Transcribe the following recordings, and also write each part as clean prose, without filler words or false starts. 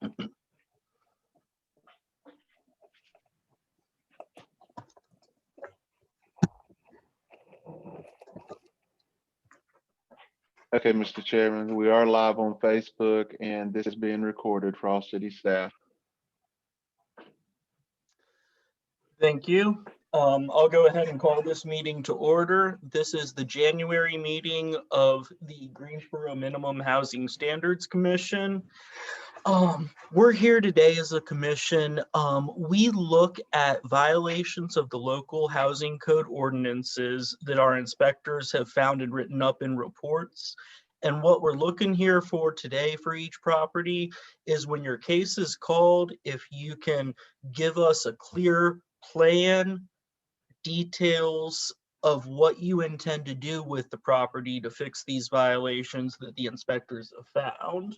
Okay, Mr. Chairman, we are live on Facebook and this is being recorded for all city staff. Thank you. I'll go ahead and call this meeting to order. This is the January meeting of the Greensboro Minimum Housing Standards Commission. We're here today as a commission. We look at violations of the local housing code ordinances that our inspectors have found and written up in reports. And what we're looking here for today for each property is when your case is called, if you can give us a clear plan, details of what you intend to do with the property to fix these violations that the inspectors have found.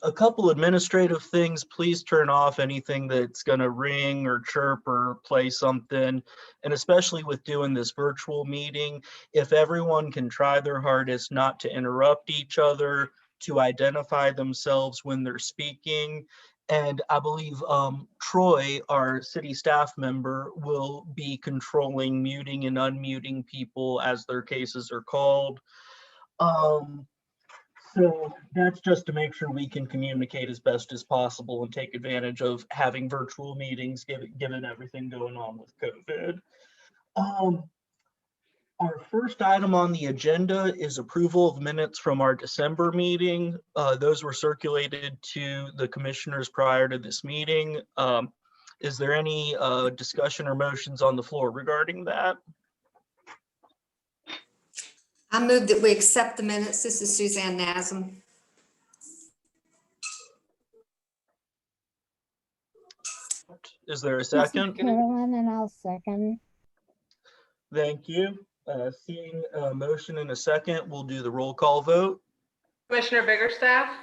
A couple administrative things, please turn off anything that's gonna ring or chirp or play something. And especially with doing this virtual meeting, if everyone can try their hardest not to interrupt each other, to identify themselves when they're speaking. And I believe Troy, our city staff member, will be controlling muting and unmuting people as their cases are called. So that's just to make sure we can communicate as best as possible and take advantage of having virtual meetings, given everything going on with COVID. Our first item on the agenda is approval of minutes from our December meeting. Those were circulated to the commissioners prior to this meeting. Is there any discussion or motions on the floor regarding that? I move that we accept the minutes. This is Suzanne Nasm. Is there a second? Carolyn, and I'll second. Thank you. Seeing a motion in a second, we'll do the roll call vote. Commissioner Biggerstaff,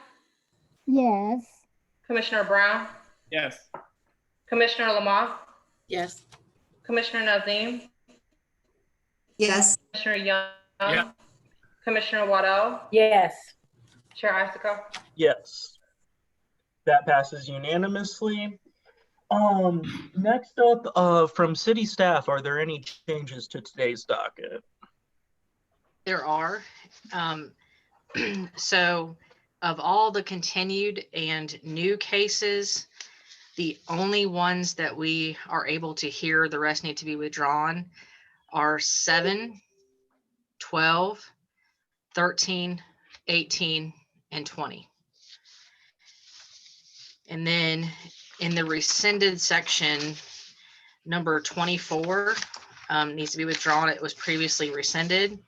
Yes. Commissioner Brown, Yes. Commissioner Lamont, Yes. Commissioner Nazim, Yes. Commissioner Young, Yeah. Commissioner Waddell, Yes. Chair Icicle. Yes. That passes unanimously. Next up, from city staff, are there any changes to today's docket? There are. So of all the continued and new cases, the only ones that we are able to hear, the rest need to be withdrawn, are 7, 12, 13, 18, and 20. And then in the rescinded section, number 24 needs to be withdrawn. It was previously rescinded.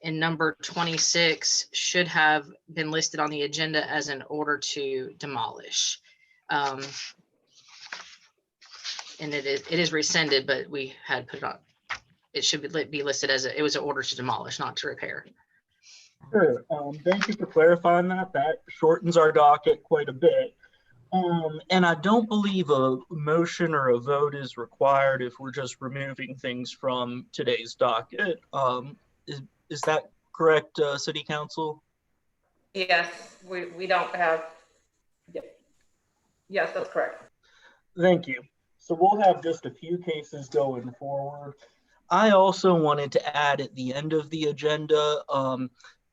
And number 26 should have been listed on the agenda as an order to demolish. And it is rescinded, but we had put it on. It should be listed as it was an order to demolish, not to repair. Sure. Thank you for clarifying that. That shortens our docket quite a bit. And I don't believe a motion or a vote is required if we're just removing things from today's docket. Is that correct, City Council? Yes, we don't have, yes, that's correct. Thank you. So we'll have just a few cases going forward. I also wanted to add at the end of the agenda,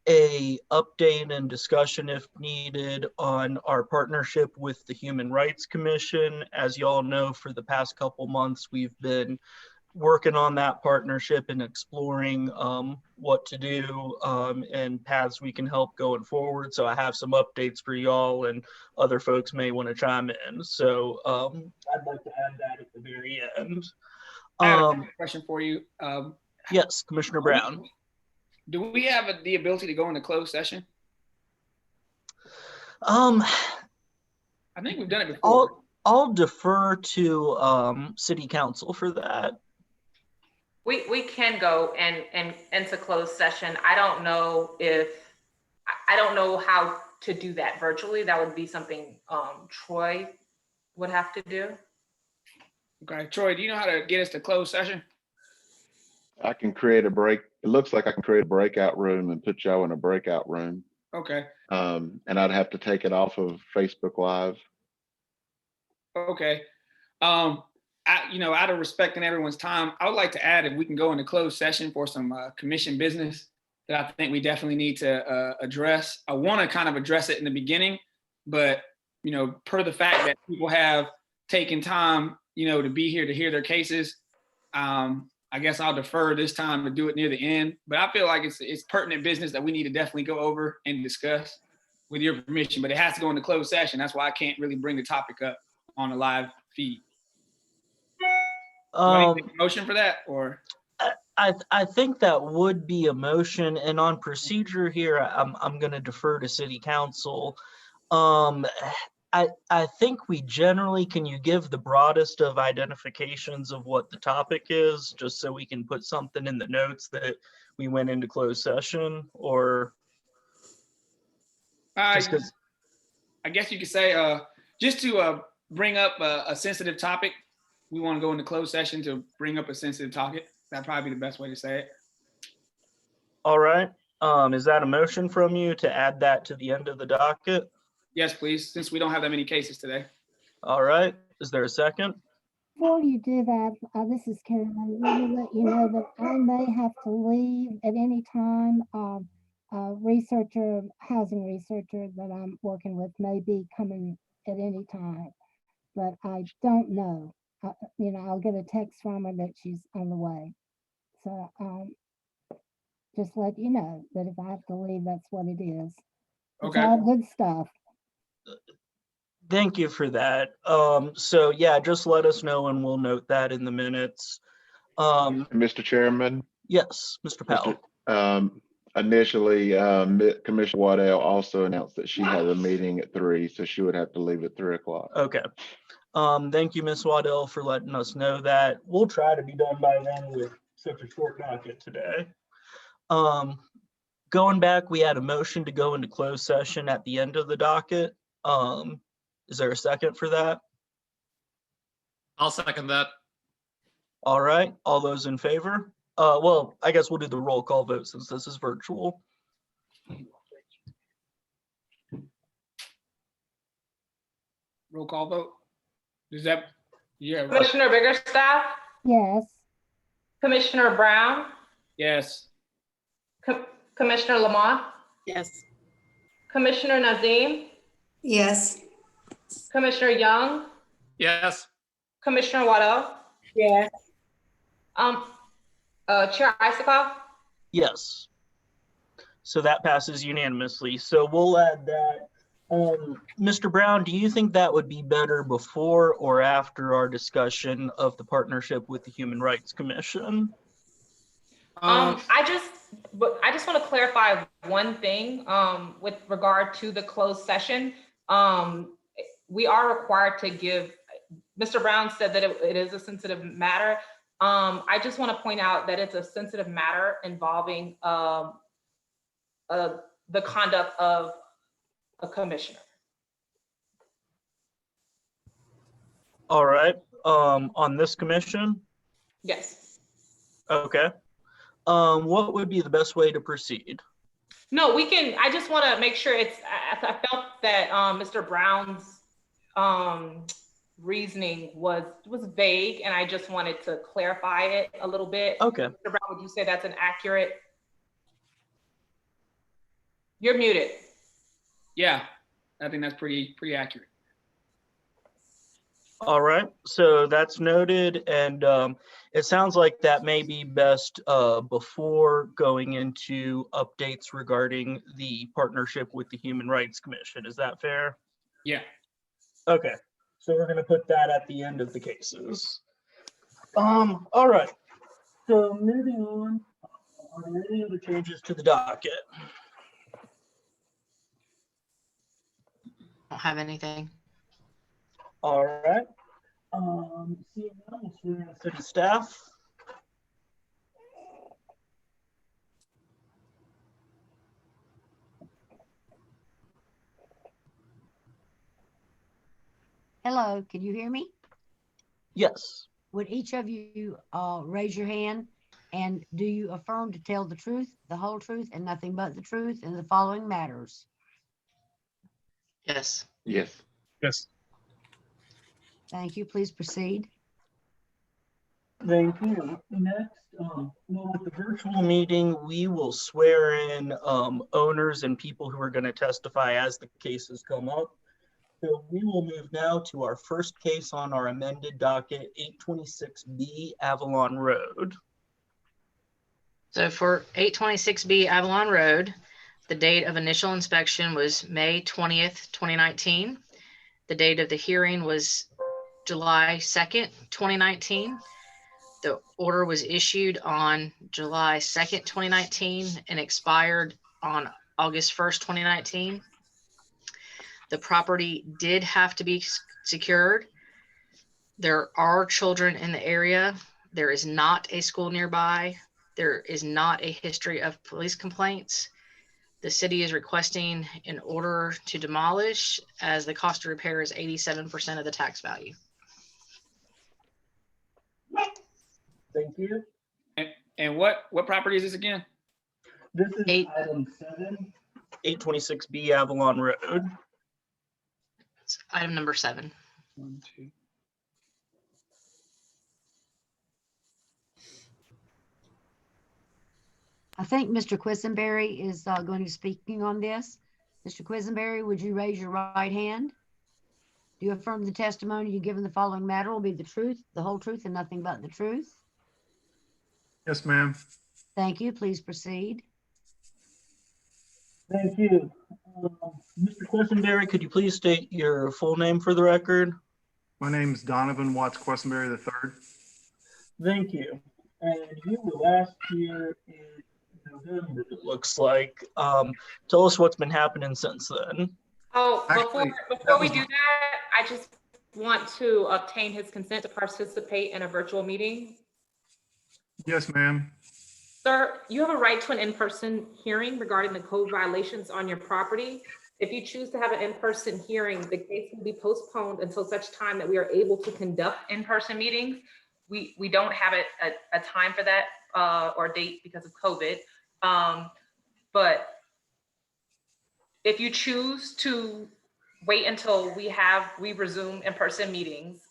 a update and discussion if needed on our partnership with the Human Rights Commission. As you all know, for the past couple months, we've been working on that partnership and exploring what to do and paths we can help going forward. So I have some updates for y'all, and other folks may want to chime in. So I'd like to add that at the very end. I have a question for you. Yes, Commissioner Brown. Do we have the ability to go into closed session? I think we've done it before. I'll defer to City Council for that. We can go and into closed session. I don't know how to do that virtually. That would be something Troy would have to do. Okay, Troy, do you know how to get us to closed session? I can create a break. It looks like I can create a breakout room and put y'all in a breakout room. Okay. And I'd have to take it off of Facebook Live. Okay. Out of respecting everyone's time, I would like to add if we can go into closed session for some commission business that I think we definitely need to address. I want to kind of address it in the beginning, but per the fact that people have taken time, to be here to hear their cases, I guess I'll defer this time to do it near the end. But I feel like it's pertinent business that we need to definitely go over and discuss with your permission. But it has to go into closed session. That's why I can't really bring the topic up on the live feed. Do I need to make a motion for that, or? I think that would be a motion, and on procedure here, I'm going to defer to City Council. I think we generally, can you give the broadest of identifications of what the topic is, just so we can put something in the notes that we went into closed session, or? Just 'cause- I guess you could say, just to bring up a sensitive topic, we want to go into closed session to bring up a sensitive topic. That'd probably be the best way to say it. All right. Is that a motion from you to add that to the end of the docket? Yes, please, since we don't have that many cases today. All right. Is there a second? Before you do that, this is Karen. Let me let you know that I may have to leave at any time. Housing researcher that I'm working with may be coming at any time, but I don't know. I'll get a text from her that she's on the way. So just let you know that if I have to leave, that's what it is. It's Okay. all good stuff. Thank you for that. So yeah, just let us know and we'll note that in the minutes. Mr. Chairman, Yes, Mr. Powell. initially, Commissioner Waddell also announced that she has a meeting at 3, so she would have to leave at 3 o'clock. Okay. Thank you, Ms. Waddell, for letting us know that. We'll try to be done by then with such a short docket today. Going back, we had a motion to go into closed session at the end of the docket. Is there a second for that? I'll second that. All right, all those in favor? Well, I guess we'll do the roll call vote since this is virtual. Roll call vote. Is that, yeah, Commissioner Biggerstaff, Yes. Commissioner Brown, yes. Commissioner Lamont, Yes. Commissioner Nazim, Yes. Commissioner Young, Yes. Commissioner Waddell, Yes. Chair Isikoff. Yes. So that passes unanimously. So we'll add that. Mr. Brown, do you think that would be better before or after our discussion of the partnership with the Human Rights Commission? I just want to clarify one thing with regard to the closed session. We are required to give, Mr. Brown said that it is a sensitive matter. I just want to point out that it's a sensitive matter involving the conduct of a commissioner. All right, on this commission? Yes. Okay. What would be the best way to proceed? No, we can, I just want to make sure I felt that Mr. Brown's reasoning was vague, and I just wanted to clarify it a little bit. Okay. Mr. Brown, would you say that's an accurate? You're muted. Yeah, I think that's pretty accurate. All right, so that's noted, and it sounds like that may be best before going into updates regarding the partnership with the Human Rights Commission. Is that fair? Yeah. Okay, so we're gonna put that at the end of the cases. All right, so moving on, are there any other changes to the docket? Don't have anything. All right. Seeing none, we'll swear in city staff. Hello, can you hear me? Yes. Would each of you raise your hand? And do you affirm to tell the truth, the whole truth, and nothing but the truth in the following matters? Yes. Yes. Yes. Thank you. Please proceed. Thank you. Next, well, with the virtual meeting, we will swear in owners and people who are going to testify as the cases come up. So we will move now to our first case on our amended docket, 826B Avalon Road. So for 826B Avalon Road, the date of initial inspection was May 20th, 2019. The date of the hearing was July 2nd, 2019. The order was issued on July 2nd, 2019 and expired on August 1st, 2019. The property did have to be secured. There are children in the area. There is not a school nearby. There is not a history of police complaints. The city is requesting an order to demolish as the cost of repair is 87% of the tax value. Thank you. And what property is this again? This is Eight. item 7, 826B Avalon Road. It's item number 7. 1, 2. I think Mr. Quisenberry is going to be speaking on this. Mr. Quisenberry, would you raise your right hand? Do you affirm the testimony you give in the following matter will be the truth, the whole truth, and nothing but the truth? Yes, ma'am. Thank you. Please proceed. Thank you. Mr. Questenberry, could you please state your full name for the record? My name is Donovan Watts Questenberry III. Thank you. And you were last here in November, it looks like. Tell us what's been happening since then. Oh, Actually, before we do that, I just want to obtain his consent to participate in a virtual meeting. Yes, ma'am. Sir, you have a right to an in-person hearing regarding the code violations on your property. If you choose to have an in-person hearing, the case will be postponed until such time that we are able to conduct in-person meetings. We don't have a time for that or a date because of COVID. But if you choose to wait until we resume in-person meetings,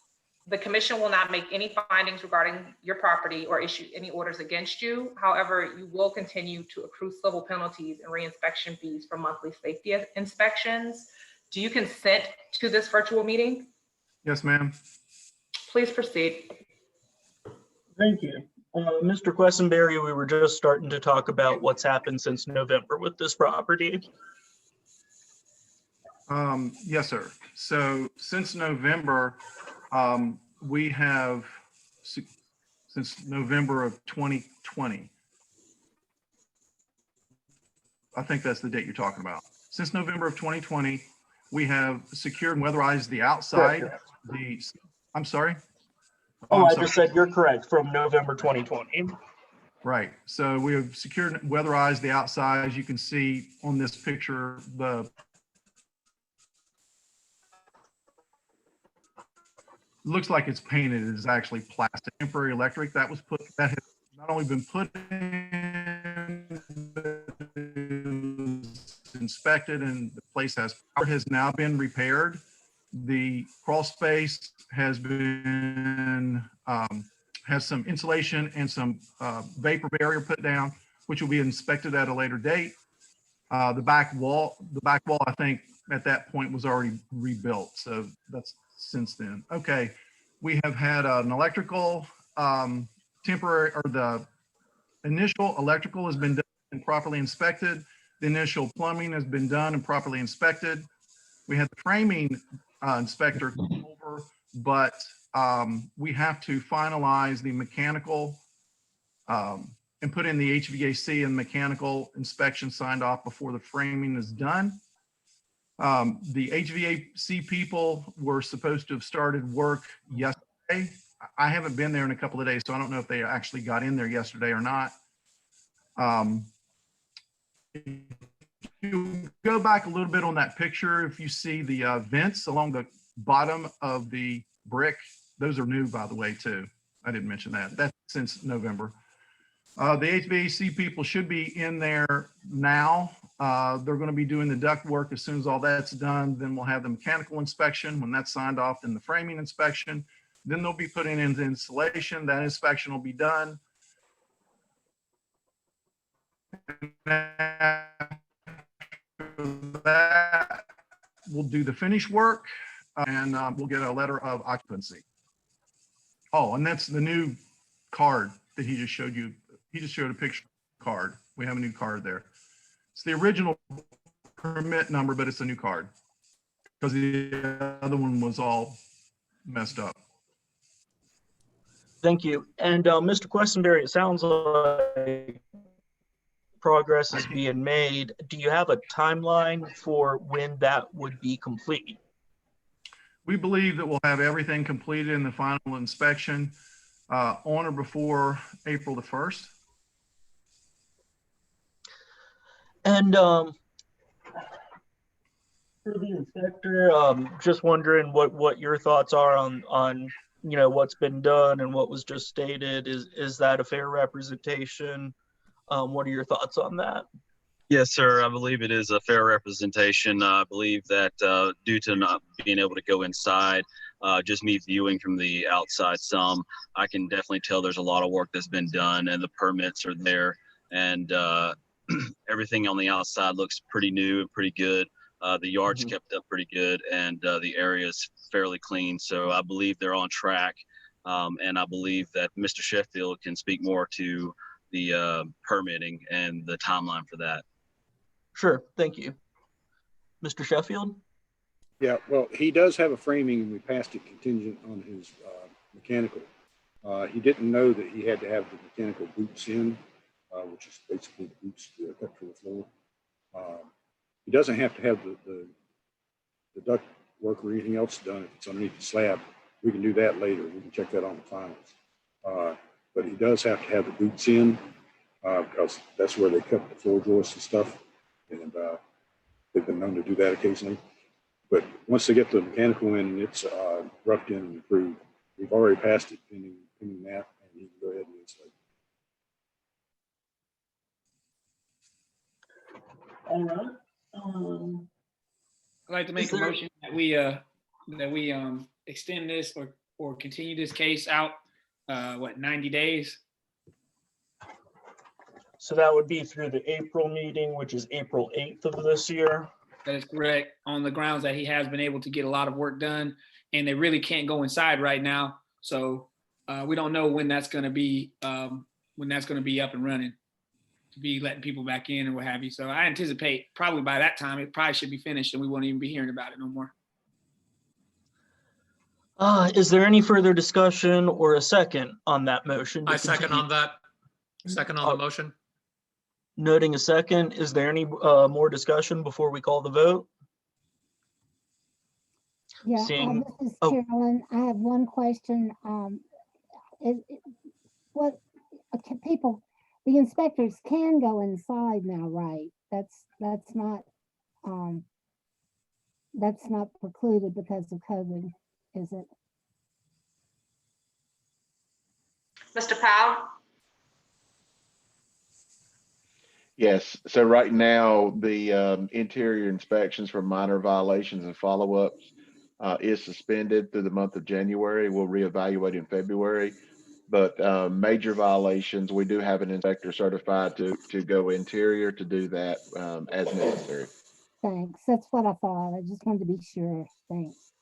the commission will not make any findings regarding your property or issue any orders against you. However, you will continue to accrue civil penalties and reinspection fees for monthly safety inspections. Do you consent to this virtual meeting? Yes, ma'am. Please proceed. Thank you. Mr. Questenberry, we were just starting to talk about what's happened since November with this property. Yes, sir. So since November, we have, since November of 2020, I think that's the date you're talking about. Since November of 2020, we have secured and weatherized the outside. Correct. I'm sorry? Oh, I'm I sorry. just said you're correct, from November 2020. Right. So we have secured and weatherized the outside. As you can see on this picture, looks like it's painted. It is actually plastic. Temporary electric that has not only been put in, but inspected, and the place has now been repaired. The crawl space has been has some insulation and some vapor barrier put down, which will be inspected at a later date. The back wall, I think at that point was already rebuilt. So that's since then. Okay, we have had an electrical temporary, or the initial electrical has been done and properly inspected. The initial plumbing has been done and properly inspected. We had the framing inspector come over, but we have to finalize the mechanical and put in the HVAC and mechanical inspection signed off before the framing is done. The HVAC people were supposed to have started work yesterday. I haven't been there in a couple of days, so I don't know if they actually got in there yesterday or not. If you go back a little bit on that picture, if you see the vents along the bottom of the brick, those are new, by the way, too. I didn't mention that. That's since November. The HVAC people should be in there now. They're going to be doing the duct work. As soon as all that's done, then we'll have the mechanical inspection. When that's signed off, then the framing inspection. Then they'll be putting in the installation. That inspection will be done. After that, we'll do the finish work, and we'll get a letter of occupancy. Oh, and that's the new card that he just showed you. He just showed a picture card. We have a new card there. It's the original permit number, but it's a new card because the other one was all messed up. Thank you. And Mr. Questenberry, it sounds like progress is being made. Do you have a timeline for when that would be complete? We believe that we'll have everything completed in the final inspection on or before April the 1st. And for the inspector, just wondering what your thoughts are on what's been done and what was just stated. Is that a fair representation? What are your thoughts on that? Yes, sir. I believe it is a fair representation. I believe that due to not being able to go inside, just me viewing from the outside some, I can definitely tell there's a lot of work that's been done and the permits are there. And everything on the outside looks pretty new and pretty good. The yard's kept up pretty good, and the area is fairly clean. So I believe they're on track. And I believe that Mr. Sheffield can speak more to the permitting and the timeline for that. Sure, thank you. Mr. Sheffield? Yeah, well, he does have a framing, and we passed it contingent on his mechanical. He didn't know that he had to have the mechanical boots in, which is basically the boots cut to the floor. He doesn't have to have the duct work or anything else done if it's underneath the slab. We can do that later. We can check that on the finals. But he does have to have the boots in because that's where they cut the floor joists and stuff. And they've been known to do that occasionally. But once they get the mechanical in, it's roughed in and approved. We've already passed it pending that, and he can go ahead and install it. All right. I'd like to make a motion that we extend this or continue this case out 90 days. So that would be through the April meeting, which is April 8th of this year. That is correct, on the grounds that he has been able to get a lot of work done, and they really can't go inside right now. So we don't know when that's going to be up and running to be letting people back in and what have you. So I anticipate probably by that time it probably should be finished and we won't even be hearing about it no more. Is there any further discussion or a second on that motion? I second on that. Second on the motion. Noting a second, is there any more discussion before we call the vote? Yeah, this is Carolyn. I have one question. The inspectors can go inside now, right? That's not precluded because of COVID, is it? Mr. Powell? Yes, so right now, the interior inspections for minor violations and follow-ups is suspended through the month of January. We'll reevaluate in February. But major violations, we do have an inspector certified to go interior to do that as necessary. Thanks. That's what I thought. I just wanted to be sure. Thanks.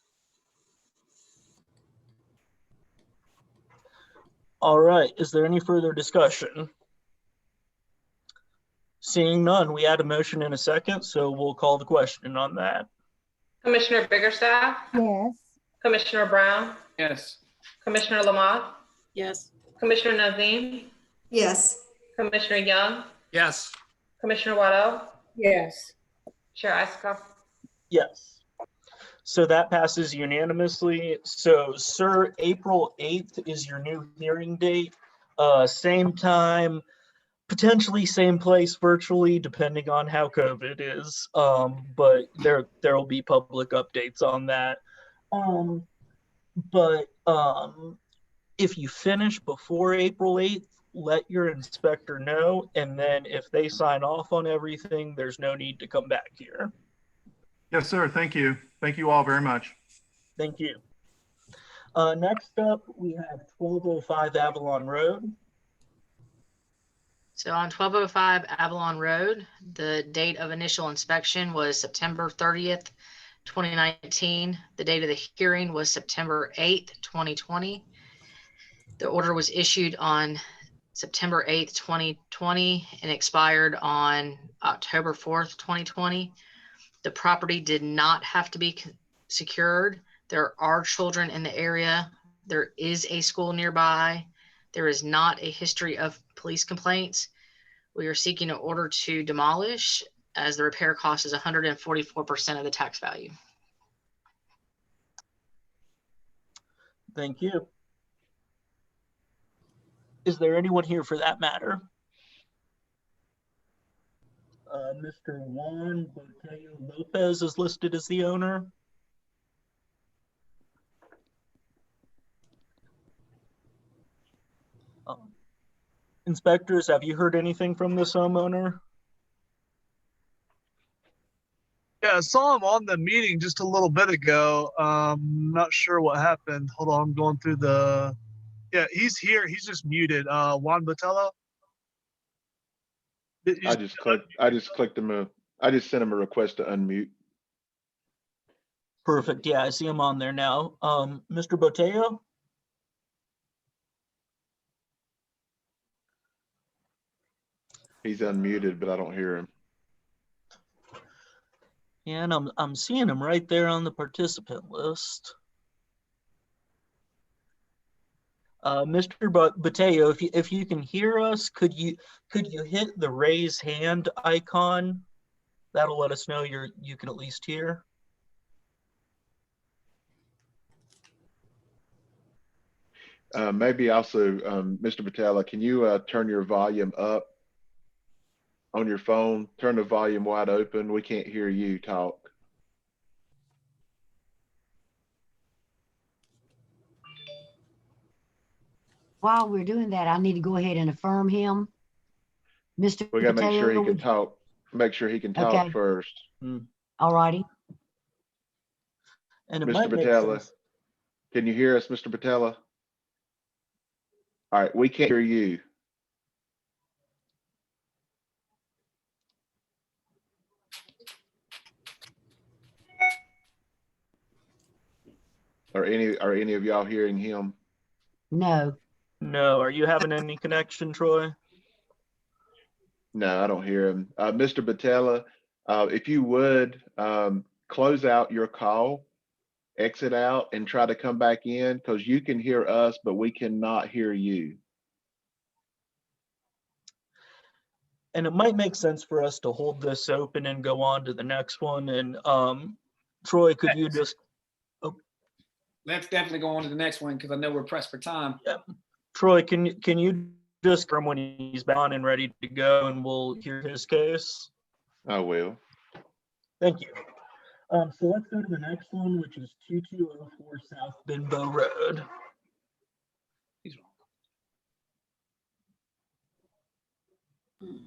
All right. Is there any further discussion? Seeing none, we had a motion in a second, so we'll call the question on that. Commissioner Biggerstaff? Yes. Commissioner Brown? Yes. Commissioner Lamont? Yes. Commissioner Nazim? Yes. Commissioner Young? Yes. Commissioner Waddell? Yes. Chair Isikoff? Yes. So that passes unanimously. So, sir, April 8th is your new hearing date. Same time, potentially same place virtually, depending on how COVID is. But there will be public updates on that. But if you finish before April 8th, let your inspector know, and then if they sign off on everything, there's no need to come back here. Yes, sir. Thank you. Thank you all very much. Thank you. Next up, we have 1205 Avalon Road. So on 1205 Avalon Road, the date of initial inspection was September 30th, 2019. The date of the hearing was September 8th, 2020. The order was issued on September 8th, 2020 and expired on October 4th, 2020. The property did not have to be secured. There are children in the area. There is a school nearby. There is not a history of police complaints. We are seeking an order to demolish as the repair cost is 144% of the tax value. Thank you. Is there anyone here for that matter? Mr. Juan Boteo Lopez is listed as the owner. Inspectors, have you heard anything from this homeowner? Yeah, I saw him on the meeting just a little bit ago. Not sure what happened. Hold on, I'm going through the. Yeah, he's here. He's just muted. Juan Botello. I just clicked him. I just sent him a request to unmute. Perfect. Yeah, I see him on there now. Mr. Boteo? He's unmuted, but I don't hear him. Yeah, and I'm seeing him right there on the participant list. Mr. Boteo, if you can hear us, could you hit the raise hand icon? That'll let us know you can at least hear. Maybe also, Mr. Patella, can you turn your volume up on your phone? Turn the volume wide open. We can't hear you talk. While we're doing that, I need to go ahead and affirm him. Mr. We gotta make sure he Pateo, can talk. Make sure he can talk Okay. first. all righty. And it Mr. might make Patella, sense. can you hear us, Mr. Patella? All right, we can't hear you. Are any of y'all hearing him? No. No, are you having any connection, Troy? No, I don't hear him. Mr. Patella, if you would close out your call, exit out, and try to come back in, because you can hear us, but we cannot hear you. And it might make sense for us to hold this open and go on to the next one. And Troy, could you just? Let's definitely go on to the next one because I know we're pressed for time. Yeah. Troy, can you just confirm when he's back on and ready to go, and we'll hear his case? I will. Thank you. So let's go to the next one, which is 2204 South Bimbo Road. He's wrong.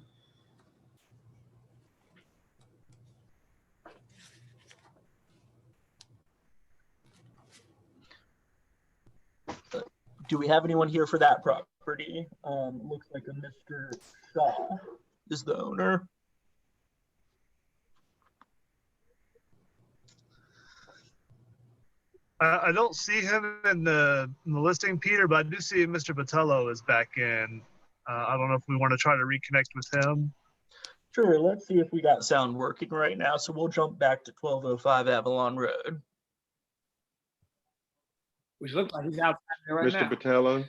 Do we have anyone here for that property? Looks like a Mr. Shaw is the owner. I don't see him in the listing, Peter, but I do see Mr. Botello is back in. I don't know if we want to try to reconnect with him. Sure, let's see if we got sound working right now. So we'll jump back to 1205 Avalon Road. Which looks like he's out there right Mr. now. Botello,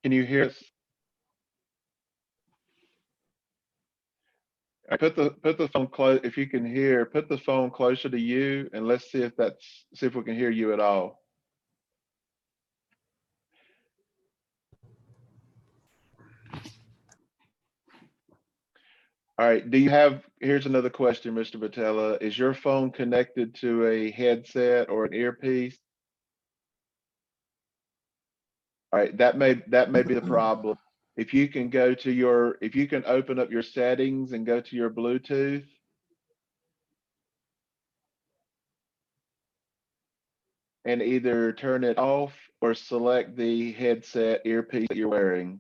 can you hear us? Put the phone close. If you can hear, put the phone closer to you, and let's see if we can hear you at all. All right. Here's another question, Mr. Botello. Is your phone connected to a headset or an earpiece? All right, that may be the problem. If you can go to your, if you can open up your settings and go to your Bluetooth. And either turn it off or select the headset earpiece that you're wearing.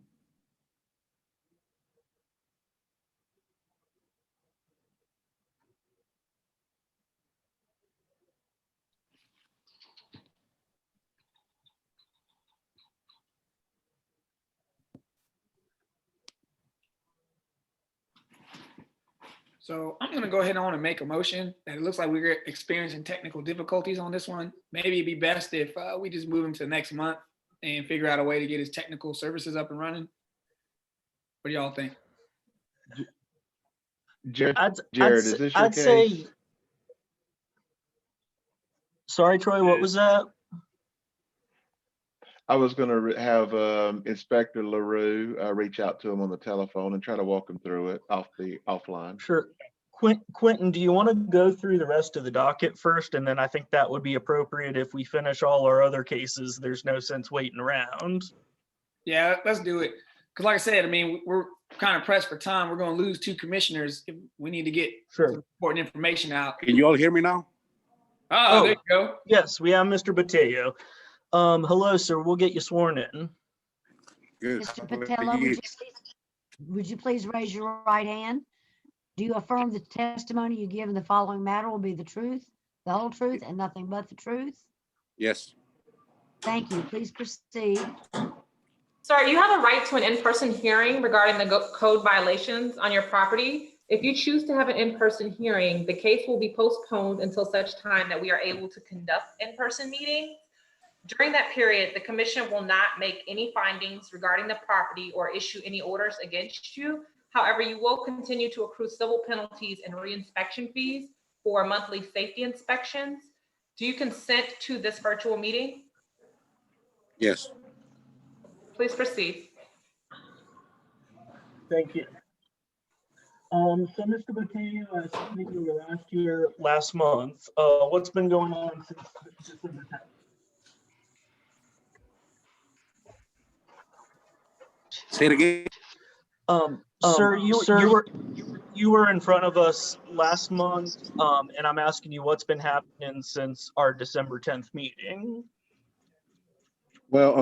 So I'm gonna go ahead on and make a motion. And it looks like we're experiencing technical difficulties on this one. Maybe it'd be best if we just move him to next month and figure out a way to get his technical services up and running. What do y'all think? Jared, I'd is this your case? say, sorry, Troy, what was that? I was gonna have Inspector LaRue reach out to him on the telephone and try to walk him through it offline. Sure. Quentin, do you want to go through the rest of the docket first? And then I think that would be appropriate if we finish all our other cases. There's no sense waiting around. Yeah, let's do it. Because like I said, I mean, we're kind of pressed for time. We're going to lose 2 commissioners. We need to get some important information out. Can you all hear me now? Oh, there you go. Yes, we have Mr. Bateo. Hello, sir. We'll get you sworn in. Good. Mr. Patella, would you please raise your right hand? Do you affirm the testimony you give in the following matter will be the truth, the whole truth, and nothing but the truth? Yes. Thank you. Please proceed. Sir, you have a right to an in-person hearing regarding the code violations on your property. If you choose to have an in-person hearing, the case will be postponed until such time that we are able to conduct in-person meetings. During that period, the commission will not make any findings regarding the property or issue any orders against you. However, you will continue to accrue civil penalties and re-inspection fees for monthly safety inspections. Do you consent to this virtual meeting? Yes. Please proceed. Thank you. So Mr. Bateo, I saw that you were last year, last month. What's been going on since December 10th? Say it again. Sir, you were in front of us last month, and I'm asking you what's been happening since our December 10th meeting. Well,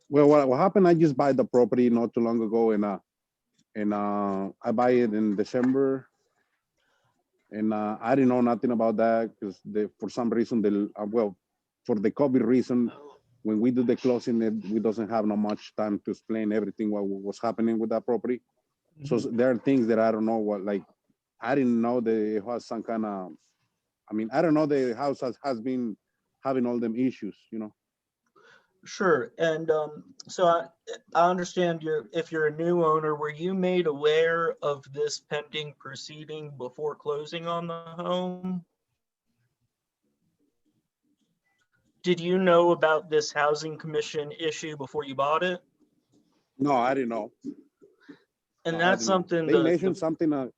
what happened? I just buy the property not too long ago, and I buy it in December, and I didn't know nothing about that because for some reason for the COVID reason. When we do the closing, we doesn't have no much time to explain everything what was happening with that property. So there are things that I don't know what, like, I didn't know that it was some kind of, I mean, I don't know the house has been having all them issues, you know. Sure, and so I understand if you're a new owner, were you made aware of this pending proceeding before closing on the home? Did you know about this housing commission issue before you bought it? No, I didn't know. And that's something they mentioned something.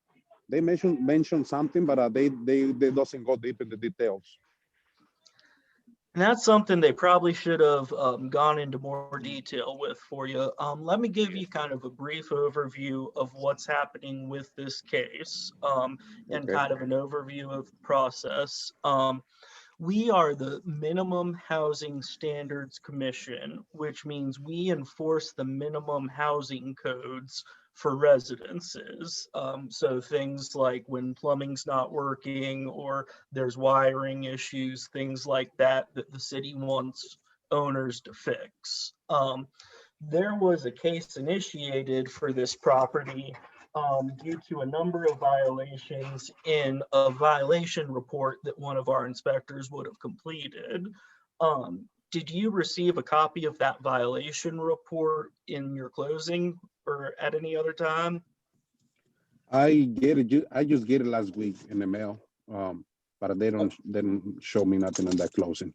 They mentioned something, but they doesn't go deep in the details. And that's something they probably should have gone into more detail with for you. Let me give you kind of a brief overview of what's happening with this case and kind of an overview of the process. We are the Minimum Housing Standards Commission, which means we enforce the minimum housing codes for residences. So things like when plumbing's not working or there's wiring issues, things like that the city wants owners to fix. There was a case initiated for this property due to a number of violations in a violation report that one of our inspectors would have completed. Did you receive a copy of that violation report in your closing or at any other time? I just get it last week in the mail, but they didn't show me nothing on that closing.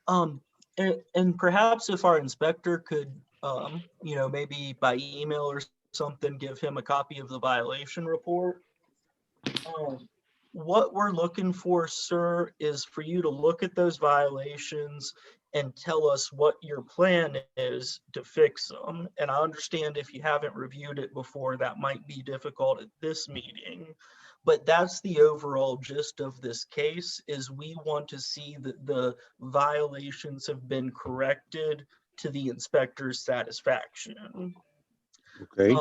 And perhaps if our inspector could, maybe by email or something, give him a copy of the violation report. what we're looking for, sir, is for you to look at those violations and tell us what your plan is to fix them. And I understand if you haven't reviewed it before, that might be difficult at this meeting. But that's the overall gist of this case, is we want to see that the violations have been corrected to the inspector's satisfaction. Okay.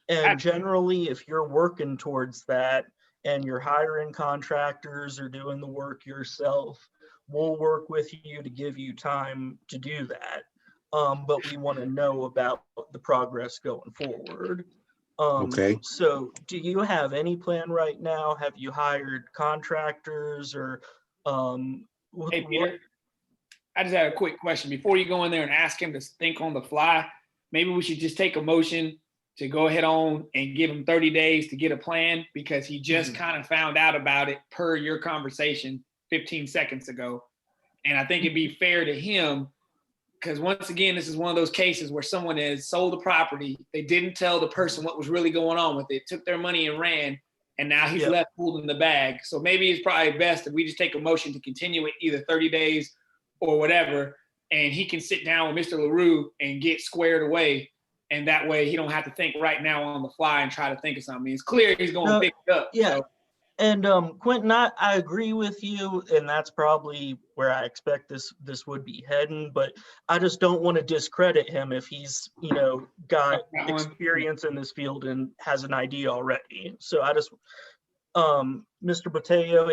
And generally, if you're working towards that and you're hiring contractors or doing the work yourself, we'll work with you to give you time to do that. But we want to know about the progress going forward. Okay. So do you have any plan right now? Have you hired contractors or Hey, Peter, I just had a quick question. Before you go in there and ask him to think on the fly, maybe we should just take a motion to go ahead on and give him 30 days to get a plan, because he just kind of found out about it per your conversation 15 seconds ago. And I think it'd be fair to him, because once again, this is one of those cases where someone has sold the property. They didn't tell the person what was really going on with it, took their money and ran, and now he's left holding the bag. So maybe it's probably best if we just take a motion to continue it either 30 days or whatever, and he can sit down with Mr. LaRue and get squared away. And that way he don't have to think right now on the fly and try to think of something. It's clear he's going to pick it up. Yeah. So. And Quentin, I agree with you, and that's probably where I expect this would be heading, but I just don't want to discredit him if he's, got experience in this field and has an idea already. So I just, Mr. Botello,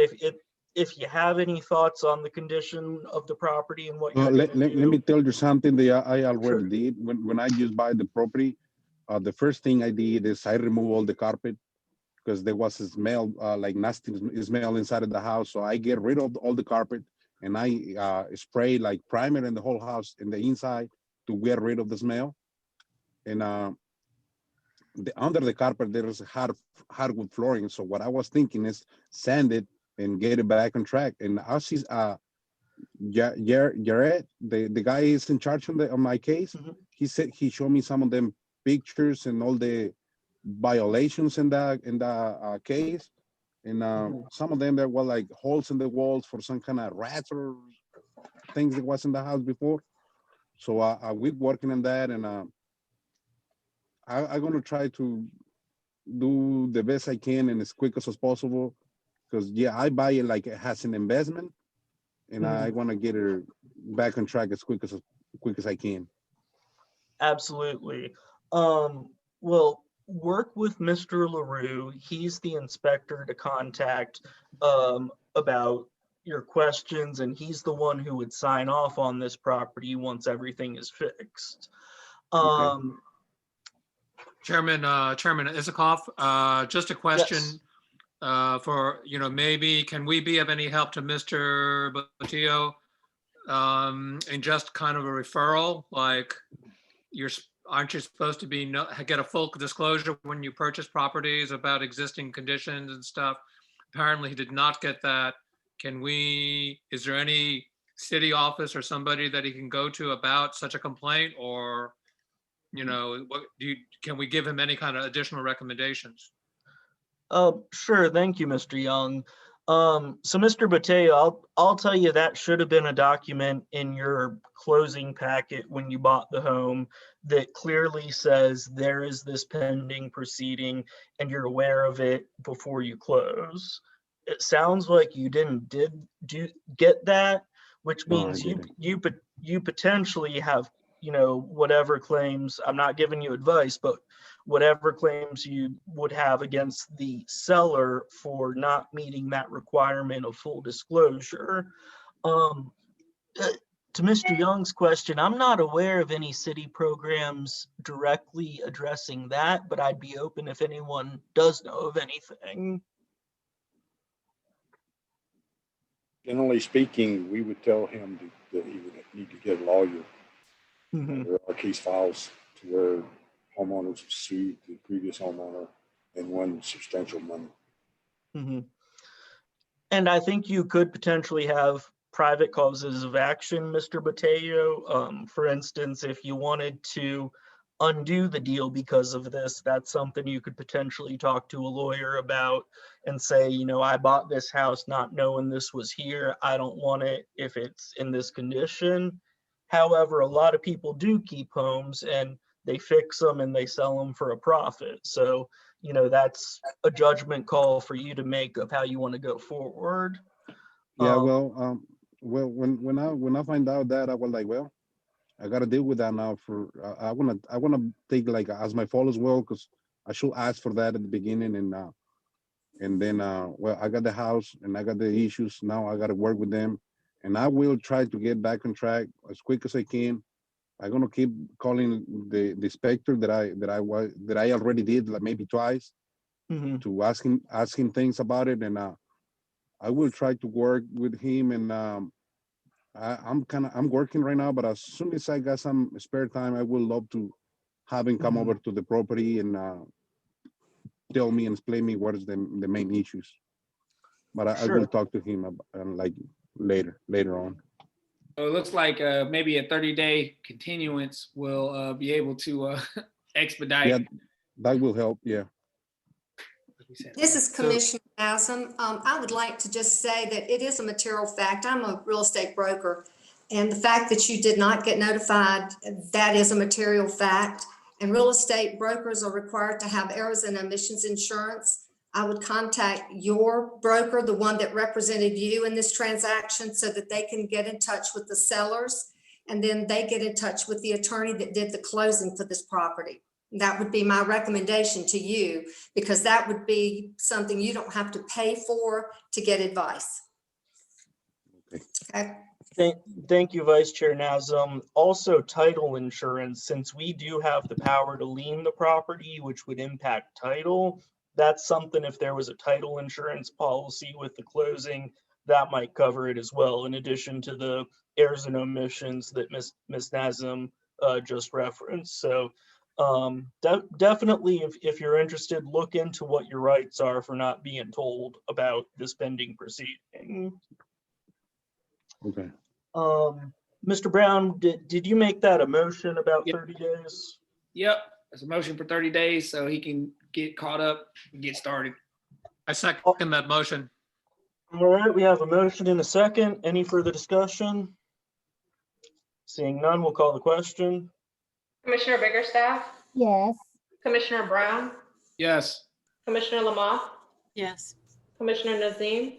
if you have any thoughts on the condition of the property and what you're let me tell you something that I already did. When I just buy the property, the first thing I did is I remove all the carpet, because there was a smell, like nasty smell inside of the house. So I get rid of all the carpet, and I spray like primer in the whole house in the inside to get rid of the smell. And under the carpet, there is hardwood flooring. So what I was thinking is sand it and get it back on track. And I see Jared, the guy is in charge on my case. He said he showed me some of them pictures and all the violations in the case, and some of them there were like holes in the walls for some kind of rats or things that was in the house before. So we're working on that, and I'm gonna try to do the best I can and as quick as possible, because I buy it like it has an investment, and I want to get her back on track as quick as I can. Absolutely. Well, work with Mr. LaRue. He's the inspector to contact about your questions, and he's the one who would sign off on this property once everything is fixed. Chairman Isikoff, just a question for, maybe can we be of any help to Mr. Botello in just kind of a referral, like aren't you supposed to get a full disclosure when you purchase properties about existing conditions and stuff? Apparently he did not get that. Is there any city office or somebody that he can go to about such a complaint, or, can we give him any kind of additional recommendations? Sure. Thank you, Mr. Young. So Mr. Botello, I'll tell you that should have been a document in your closing packet when you bought the home that clearly says there is this pending proceeding and you're aware of it before you close. It sounds like you didn't get that, which means you potentially have, whatever claims, I'm not giving you advice, but whatever claims you would have against the seller for not meeting that requirement of full disclosure. To Mr. Young's question, I'm not aware of any city programs directly addressing that, but I'd be open if anyone does know of anything. Generally speaking, we would tell him that he would need to get a lawyer. There are case files to where homeowners sued the previous homeowner and won substantial money. And I think you could potentially have private causes of action, Mr. Botello. For instance, if you wanted to undo the deal because of this, that's something you could potentially talk to a lawyer about and say, you know, I bought this house not knowing this was here. I don't want it if it's in this condition. However, a lot of people do keep homes and they fix them and they sell them for a profit. So, you know, that's a judgment call for you to make of how you want to go forward. Yeah, well, when I find out that, I was like, well, I gotta deal with that now. For I wanna take like as my fault as well, because I should ask for that at the beginning, and then well, I got the house and I got the issues. Now I gotta work with them, and I will try to get back on track as quick as I can. I'm gonna keep calling the inspector that I already did, like maybe twice, to ask him things about it, and I will try to work with him. And I'm working right now, but as soon as I got some spare time, I would love to have him come over to the property and tell me and explain me what is the main issues. But I will talk to him about, like later on. So it looks like maybe a 30-day continuance will be able to expedite. Yeah, that will help. Yeah. This is Commissioner Asum. I would like to just say that it is a material fact. I'm a real estate broker, and the fact that you did not get notified, that is a material fact. And real estate brokers are required to have errors and omissions insurance. I would contact your broker, the one that represented you in this transaction, so that they can get in touch with the sellers, and then they get in touch with the attorney that did the closing for this property. That would be my recommendation to you, because that would be something you don't have to pay for to get advice. Okay. Thank you, Vice Chair Nazem. Also, title insurance, since we do have the power to lien the property, which would impact title, that's something, if there was a title insurance policy with the closing, that might cover it as well, in addition to the errors and omissions that Ms. Nazem just referenced. So definitely, if you're interested, look into what your rights are for not being told about this pending proceeding. Okay. Mr. Brown, did you make that a motion about 30 days? Yep, it's a motion for 30 days so he can get caught up and get started. I second that motion. All right, we have a motion and a second. Any further discussion? Seeing none, we'll call the question. Commissioner Biggerstaff? Yes. Commissioner Brown? Yes. Commissioner Lamont? Yes. Commissioner Nazem?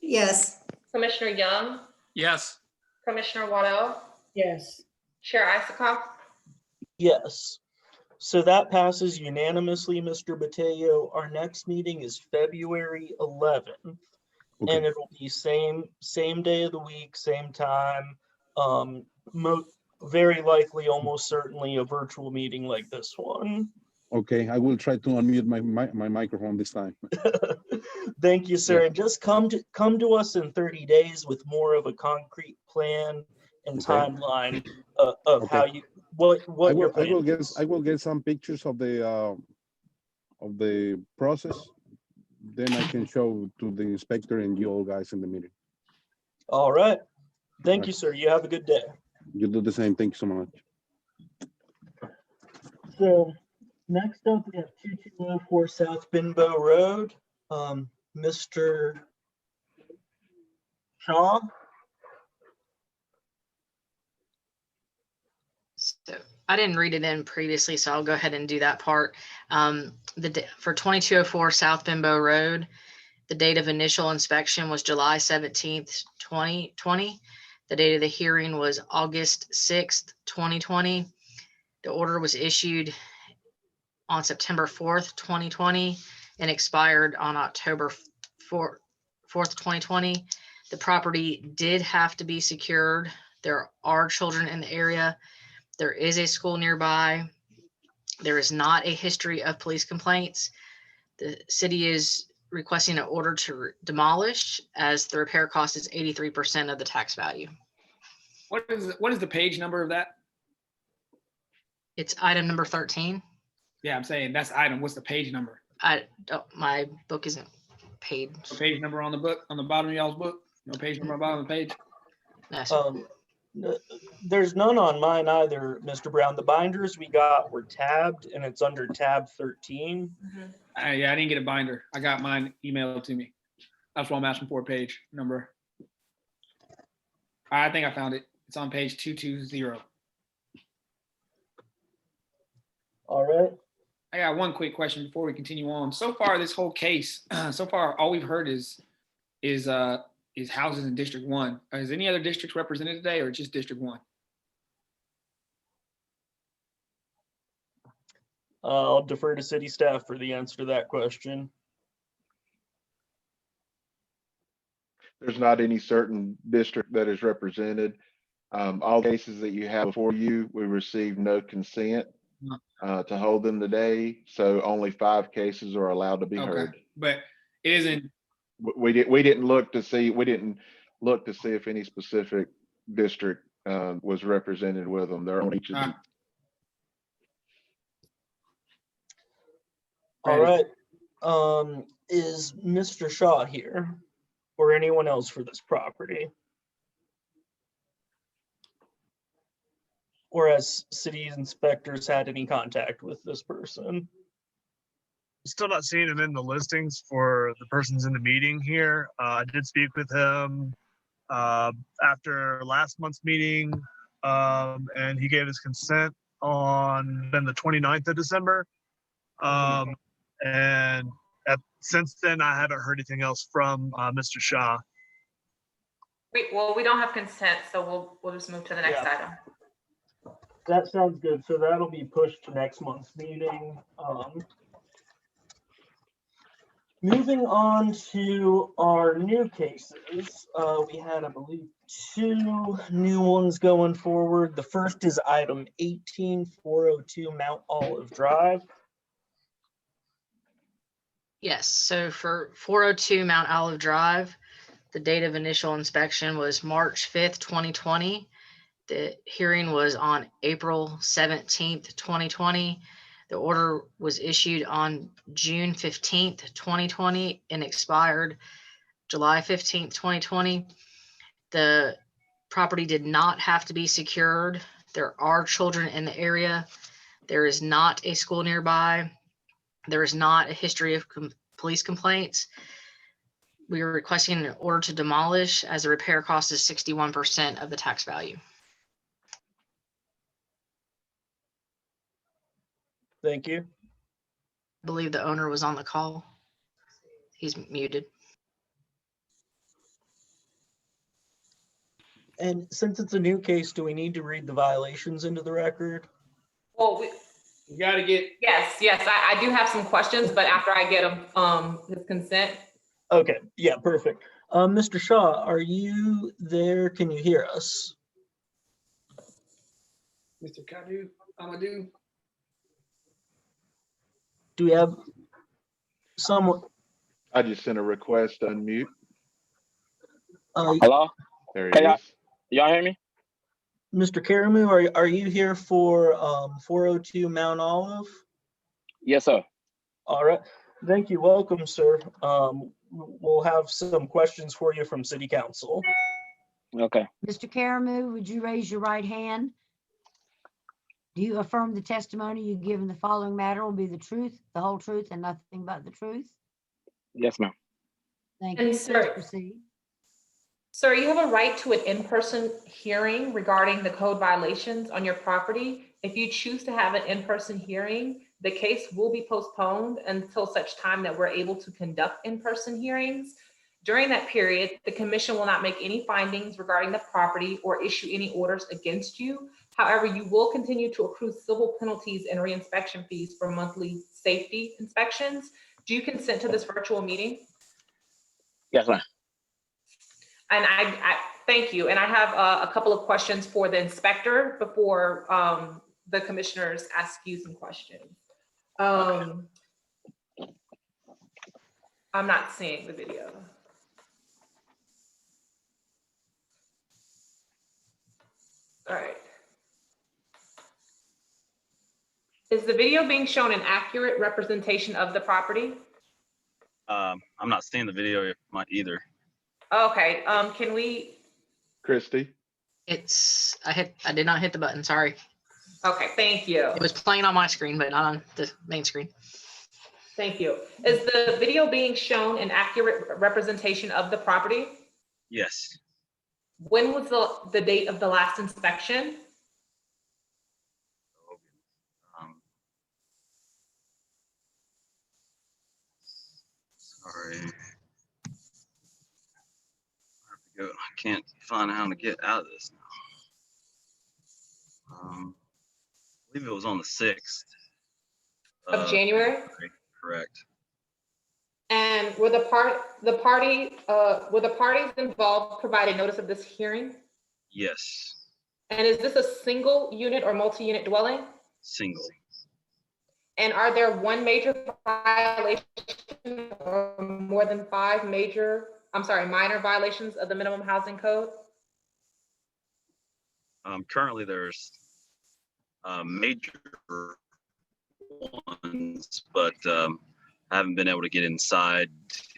Yes. Commissioner Young? Yes. Commissioner Waddell? Yes. Chair Isikoff? Yes. So that passes unanimously, Mr. Bateo. Our next meeting is February 11th. Okay. And it'll be same day of the week, same time. Very likely, almost certainly, a virtual meeting like this one. Okay, I will try to unmute my microphone this time. Thank you, sir. Yeah. And just come to us in 30 days with more of a concrete plan and timeline of how you what your plan is. I will get some pictures of the process. Then I can show to the inspector and you all guys in the meeting. All right. Thank you, sir. You have a good day. You do the same. Thank you so much. So next up, we have 2204 South Bimbo Road. Mr. Shaw. So I didn't read it in previously, so I'll go ahead and do that part. For 2204 South Bimbo Road, the date of initial inspection was July 17th, 2020. The date of the hearing was August 6th, 2020. The order was issued on September 4th, 2020 and expired on October 4th, 2020. The property did have to be secured. There are children in the area. There is a school nearby. There is not a history of police complaints. The city is requesting an order to demolish, as the repair cost is 83% of the tax value. What is the page number of that? It's item number 13. Yeah, I'm saying that's item. What's the page number? My book isn't paid. No page number on the book, on the bottom of y'all's book? No page number on the bottom of the page? Yes. There's none on mine either, Mr. Brown. The binders we got were tabbed and it's under tab 13. Yeah, I didn't get a binder. I got mine emailed to me. That's what I'm asking for, a page number. I think I found it. It's on page 220. All right. I got one quick question before we continue on. So far, this whole case, so far, all we've heard is houses in District 1. Is any other districts represented today, or just District 1? I'll defer to city staff for the answer to that question. There's not any certain district that is represented. All cases that you have before you, we received no consent to hold them today. So only 5 cases are allowed to be heard. But it isn't. We didn't look to see if any specific district was represented with them. They're on each of them. All right. Is Mr. Shaw here or anyone else for this property? Or has city inspectors had any contact with this person? Still not seeing him in the listings for the persons in the meeting here. I did speak with him after last month's meeting, and he gave his consent on the 29th of December. And since then, I haven't heard anything else from Mr. Shaw. Well, we don't have consent, so we'll just move to the next item. That sounds good. So that'll be pushed to next month's meeting. Moving on to our new cases, we had, I believe, 2 new ones going forward. The first is item 18402 Mount Olive Drive. Yes, so for 402 Mount Olive Drive, the date of initial inspection was March 5th, 2020. The hearing was on April 17th, 2020. The order was issued on June 15th, 2020 and expired July 15th, 2020. The property did not have to be secured. There are children in the area. There is not a school nearby. There is not a history of police complaints. We are requesting an order to demolish as the repair cost is 61% of the tax value. Thank you. I believe the owner was on the call. He's muted. And since it's a new case, do we need to read the violations into the record? Well, you got to get. Yes, I do have some questions, but after I get his consent. Okay, yeah, perfect. Mr. Shaw, are you there? Can you hear us? Mr. Kadu, Amadou. Do we have someone? I just sent a request to unmute. Hello? There he is. Y'all hear me? Mr. Karamu, are you here for 402 Mount Olive? Yes, sir. All right. Thank you. Welcome, sir. We'll have some questions for you from City Council. Okay. Mr. Karamu, would you raise your right hand? Do you affirm the testimony you give in the following matter will be the truth, the whole truth, and nothing but the truth? Yes, ma'am. Thank And you. sir- Please proceed. Sir, you have a right to an in-person hearing regarding the code violations on your property. If you choose to have an in-person hearing, the case will be postponed until such time that we're able to conduct in-person hearings. During that period, the commission will not make any findings regarding the property or issue any orders against you. However, you will continue to accrue civil penalties and reinspection fees for monthly safety inspections. Do you consent to this virtual meeting? Yes, ma'am. And I thank you. And I have a couple of questions for the inspector before the commissioners ask you some questions. I'm not seeing the video. All right. Is the video being shown an accurate representation of the property? I'm not seeing the video either. Okay, can we? Christy? I did not hit the button, sorry. Okay, thank you. It was playing on my screen, but not on the main screen. Thank you. Is the video being shown an accurate representation of the property? Yes. When was the date of the last inspection? Um, sorry. I can't find how to get out of this now. I believe it was on the 6th. Of January? Correct. And were the parties involved provided notice of this hearing? Yes. And is this a single unit or multi-unit dwelling? Single. And are there one major violation or more than 5 minor violations of the minimum housing code? Currently there's major ones, but I haven't been able to get inside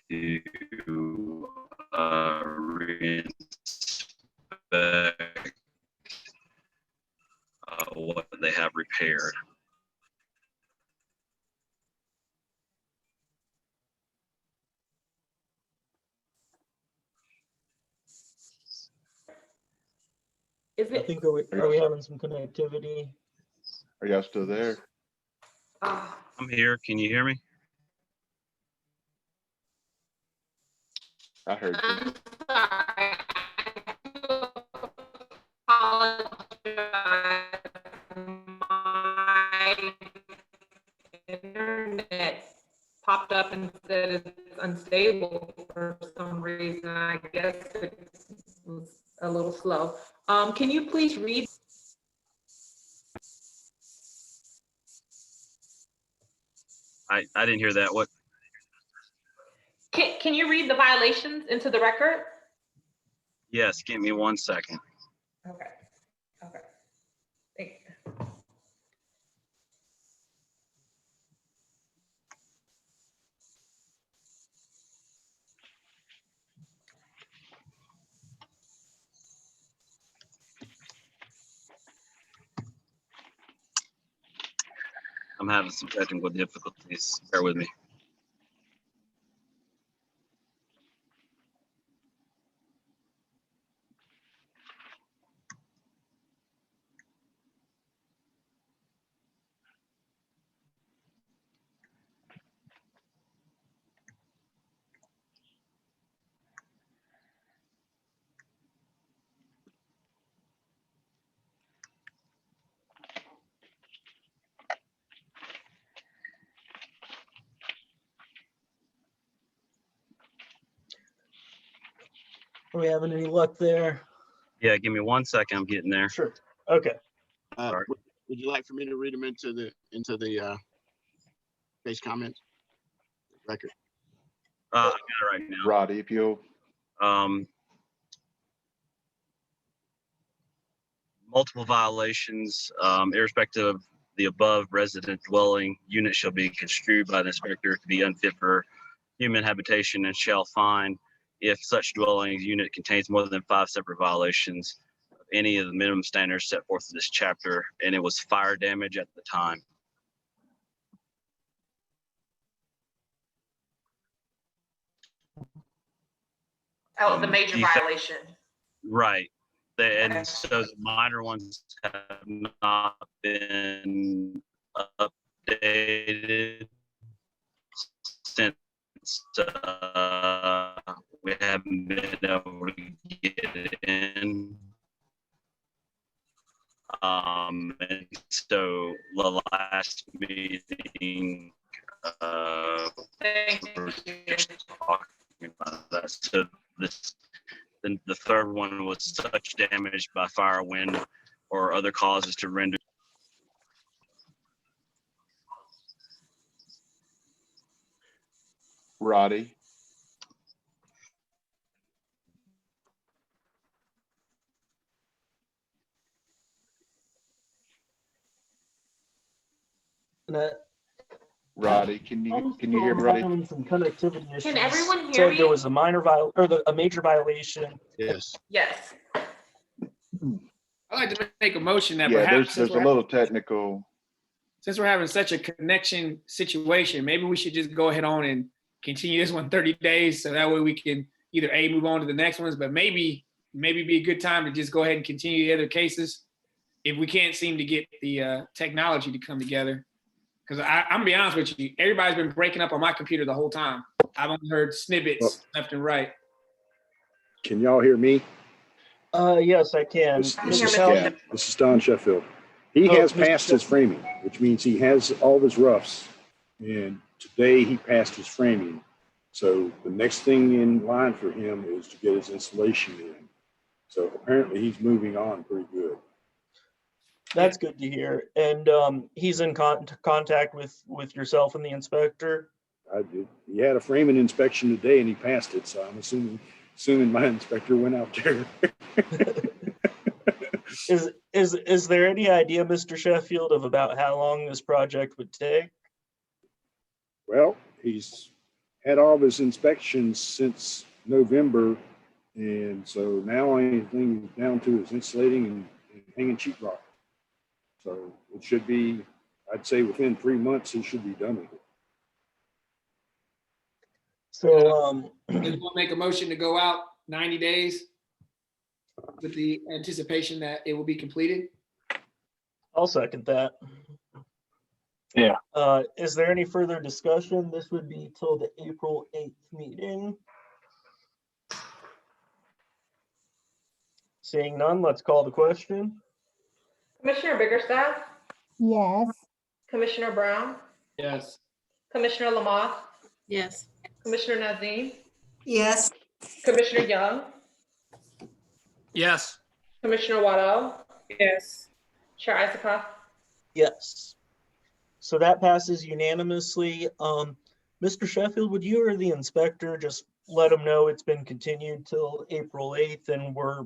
to reinspect what they have repaired. I think are we having some connectivity? Are y'all still there? I'm here. Can you hear me? I heard you. I'm sorry. I apologize. My internet popped up and said it's unstable for some reason. I guess it was a little slow. Can you please read? I didn't hear that. What? Can you read the violations into the record? Yes, give me 1 second. Okay. Okay. Thank you. I'm having some technical difficulties. Bear with me. Are we having any luck there? Yeah, give me 1 second. I'm getting there. Sure. Okay. Would you like for me to read them into the case comments record? I got it right now. Roddy, if you'll. Multiple violations, irrespective of the above resident dwelling unit shall be construed by the inspector to be unfit for human habitation and shall find if such dwelling unit contains more than 5 separate violations of any of the minimum standards set forth in this chapter, and it was fire damage at the time. Oh, the major violation. Right. And so the minor ones have not been updated since we haven't been able to get it in. And so the last meeting, we're just talking about that. So then the third one was such damage by fire, wind, or other causes to render. Roddy. Roddy, can you hear me, Roddy? Having some connectivity issues. Can everyone hear me? There was a major violation. Yes. Yes. I'd like to make a motion that Yeah, perhaps there's a little technical. since we're having such a connection situation, maybe we should just go ahead on and continue this one 30 days. So that way we can either A, move on to the next ones, but maybe be a good time to just go ahead and continue the other cases if we can't seem to get the technology to come together. Because I'm gonna be honest with you, everybody's been breaking up on my computer the whole time. I've only heard snippets left and right. Can y'all hear me? Yes, I can. This is Don Sheffield. He has passed his framing, which means he has all his roughs. And today he passed his framing. So the next thing in line for him is to get his installation in. So apparently he's moving on pretty good. That's good to hear. And he's in contact with yourself and the inspector? I did. He had a framing inspection today and he passed it. So I'm assuming my inspector went out there. Is there any idea, Mr. Sheffield, of about how long this project would take? Well, he's had all of his inspections since November. And so now anything down to is insulating and hanging sheetrock. So it should be, I'd say within 3 months, he should be done with it. So we'll make a motion to go out 90 days with the anticipation that it will be completed. I'll second that. Yeah. Is there any further discussion? This would be till the April 8th meeting. Seeing none, let's call the question. Commissioner Biggerstaff, Yes. Commissioner Brown, Yes. Commissioner Lamont, Yes. Commissioner Nazim, Yes. Commissioner Young, Yes. Commissioner Waddell. Yes. Chair Isikoff. Yes. So that passes unanimously. Mr. Sheffield, would you or the inspector just let them know it's been continued till April 8th and we're,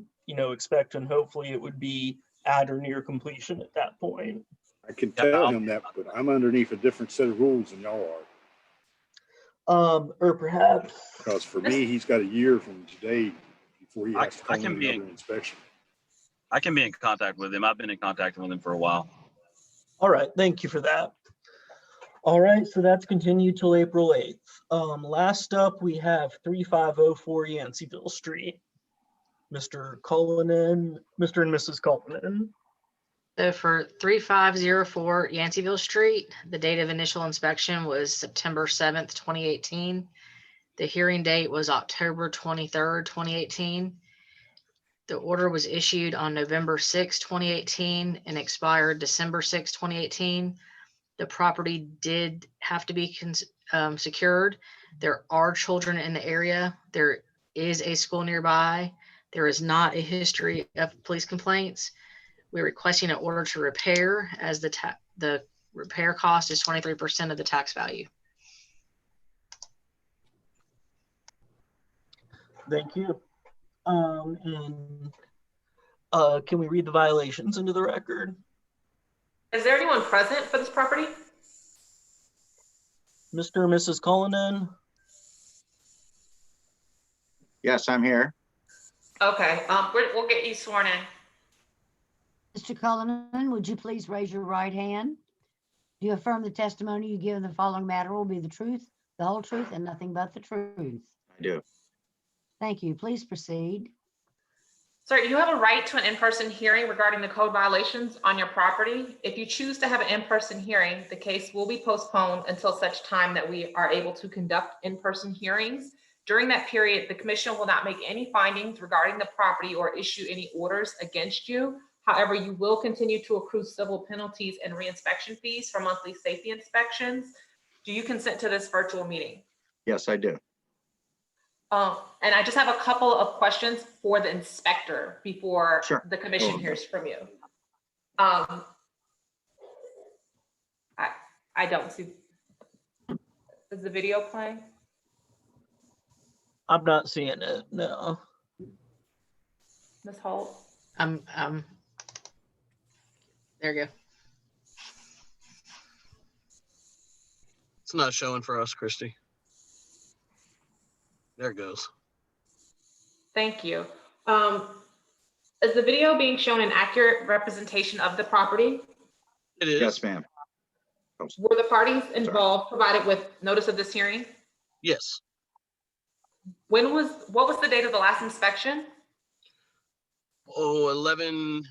expecting hopefully it would be at or near completion at that point? I can tell him that, but I'm underneath a different set of rules than y'all are. Or perhaps. Because for me, he's got a year from today before he has to call in another inspection. I can be in contact with him. I've been in contact with him for a while. All right, thank you for that. All right, so that's continued till April 8th. Last up, we have 3504 Yanceyville Street. Mr. Cullinan, Mr. and Mrs. Cullinan. So for 3504 Yanceyville Street, the date of initial inspection was September 7th, 2018. The hearing date was October 23rd, 2018. The order was issued on November 6, 2018 and expired December 6, 2018. The property did have to be secured. There are children in the area. There is a school nearby. There is not a history of police complaints. We're requesting an order to repair as the repair cost is 23% of the tax value. Thank you. Can we read the violations into the record? Is there anyone present for this property? Mr. or Mrs. Cullinan? Yes, I'm here. Okay, we'll get you sworn in. Mr. Cullinan, would you please raise your right hand? Do you affirm the testimony you give in the following matter will be the truth, the whole truth, and nothing but the truth? I do. Thank you. Please proceed. Sir, you have a right to an in-person hearing regarding the code violations on your property. If you choose to have an in-person hearing, the case will be postponed until such time that we are able to conduct in-person hearings. During that period, the commission will not make any findings regarding the property or issue any orders against you. However, you will continue to accrue civil penalties and reinspection fees for monthly safety inspections. Do you consent to this virtual meeting? Yes, I do. And I just have a couple of questions for the inspector before the commission hears from you. I don't see. Is the video playing? I'm not seeing it, no. Ms. Holt? There you go. It's not showing for us, Christy. There it goes. Thank you. Is the video being shown an accurate representation of the property? It is. Yes, ma'am. Were the parties involved provided with notice of this hearing? Yes. What was the date of the last inspection? Oh, 11,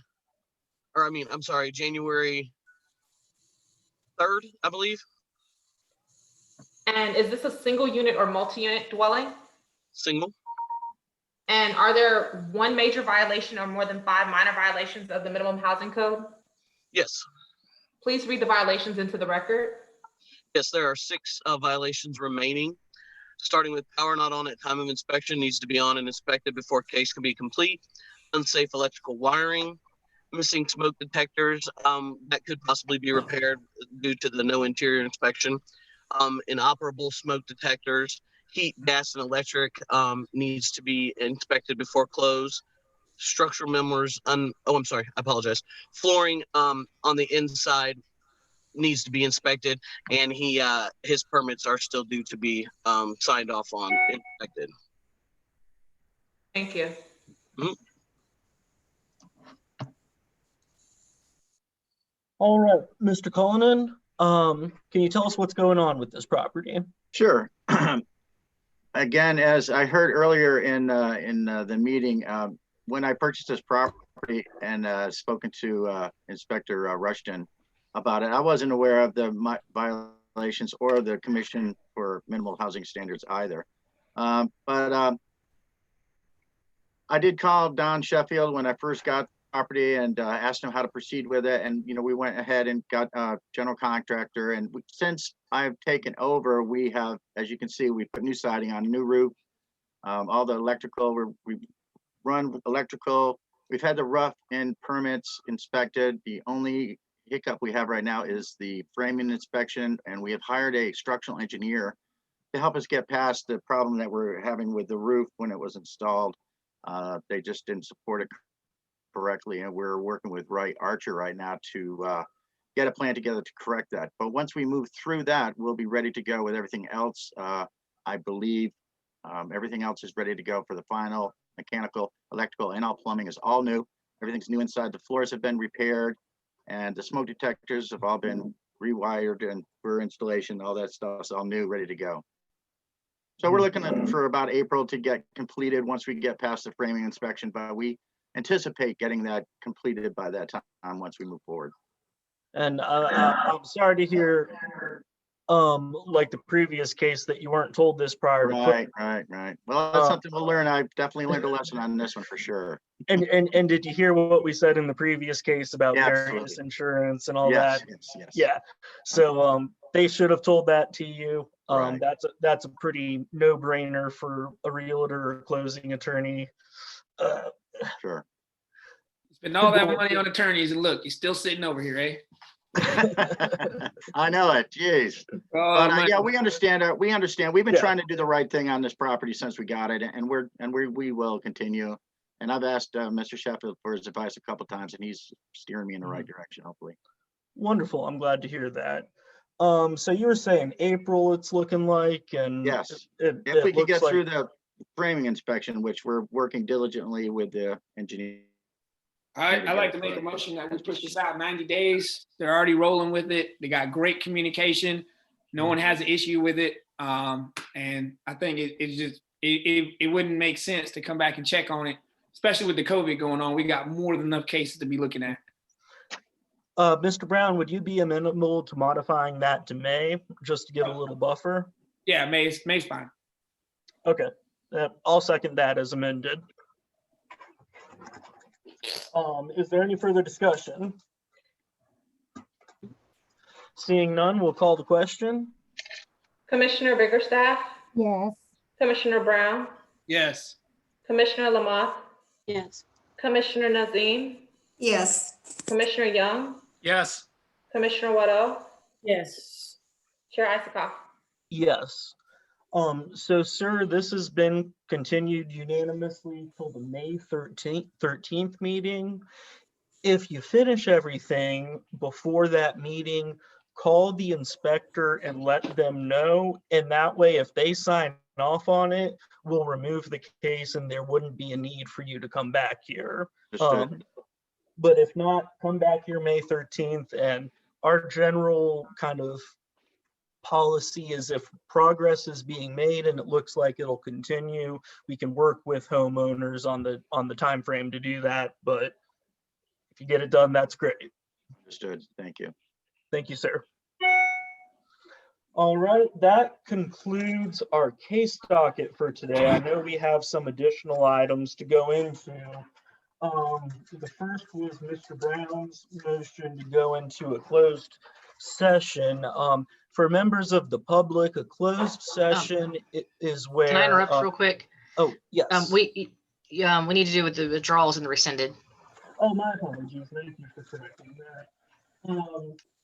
or I mean, I'm sorry, January 3rd, I believe. And is this a single unit or multi-unit dwelling? Single. And are there one major violation or more than 5 minor violations of the minimum housing code? Yes. Please read the violations into the record. Yes, there are 6 violations remaining. Starting with power not on at time of inspection, needs to be on and inspected before case can be complete. Unsafe electrical wiring, missing smoke detectors that could possibly be repaired due to the no interior inspection. Inoperable smoke detectors, heat, gas, and electric needs to be inspected before close. Structural members, I'm sorry, I apologize. Flooring on the inside needs to be inspected, and his permits are still due to be signed off on, inspected. Thank you. Mhm. All right, Mr. Cullinan, can you tell us what's going on with this property? Sure. Again, as I heard earlier in the meeting, when I purchased this property and spoken to Inspector Rushton about it, I wasn't aware of the violations or the Commission for Minimal Housing Standards either. But I did call Don Sheffield when I first got property and asked him how to proceed with it. And, we went ahead and got a general contractor. And since I've taken over, we have, as you can see, we put new siding on, a new roof, all the electrical, we run electrical. We've had the rough end permits inspected. The only hiccup we have right now is the framing inspection. And we have hired a structural engineer to help us get past the problem that we're having with the roof when it was installed. They just didn't support it correctly, and we're working with Wright Archer right now to get a plan together to correct that. But once we move through that, we'll be ready to go with everything else. I believe everything else is ready to go for the final. Mechanical, electrical, and all plumbing is all new. Everything's new inside. The floors have been repaired, and the smoke detectors have all been rewired and for installation. All that stuff is all new, ready to go. So we're looking for about April to get completed once we get past the framing inspection, but we anticipate getting that completed by that time once we move forward. And I'm sorry to hear, like the previous case, that you weren't told this prior to. Right. Well, that's something we'll learn. I've definitely learned a lesson on this one for sure. And did you hear what we said in the previous case about various insurance and all that? Yes. Yeah. So they should have told that to you. Right. That's a pretty no-brainer for a realtor or closing attorney. Sure. Spend all that money on attorneys, and look, you're still sitting over here, eh? I know it. Jeez. But yeah, we understand. We've been trying to do the right thing on this property since we got it, and we will continue. And I've asked Mr. Sheffield for his advice a couple times, and he's steering me in the right direction, hopefully. Wonderful. I'm glad to hear that. So you were saying April it's looking like, and yes, if we can get through the framing inspection, which we're working diligently with the engineer. I'd like to make a motion that we push this out 90 days. They're already rolling with it. They got great communication. No one has an issue with it. And I think it wouldn't make sense to come back and check on it, especially with the COVID going on. We got more than enough cases to be looking at. Mr. Brown, would you be amenable to modifying that to May just to get a little buffer? Yeah, May's fine. Okay, I'll second that as amended. Is there any further discussion? Seeing none, we'll call the question. Commissioner Biggerstaff? Yes. Commissioner Brown? Yes. Commissioner Lamothe? Yes. Commissioner Nazim? Yes. Commissioner Young? Yes. Commissioner Waddell? Yes. Chair Isikoff? Yes. So, sir, this has been continued unanimously till the May 13th meeting. If you finish everything before that meeting, call the inspector and let them know. And that way, if they sign off on it, we'll remove the case and there wouldn't be a need for you to come back here. Understood. But if not, come back here May 13th, and our general kind of policy is if progress is being made and it looks like it'll continue, we can work with homeowners on the time frame to do that. But if you get it done, that's great. Understood. Thank you. Thank you, sir. All right, that concludes our case docket for today. I know we have some additional items to go into. The first was Mr. Brown's motion to go into a closed session. For members of the public, a closed session is where. Can I interrupt real quick? Oh, yes. We need to do with the withdrawals and the rescinded. Oh, my apologies. Thank you for correcting that.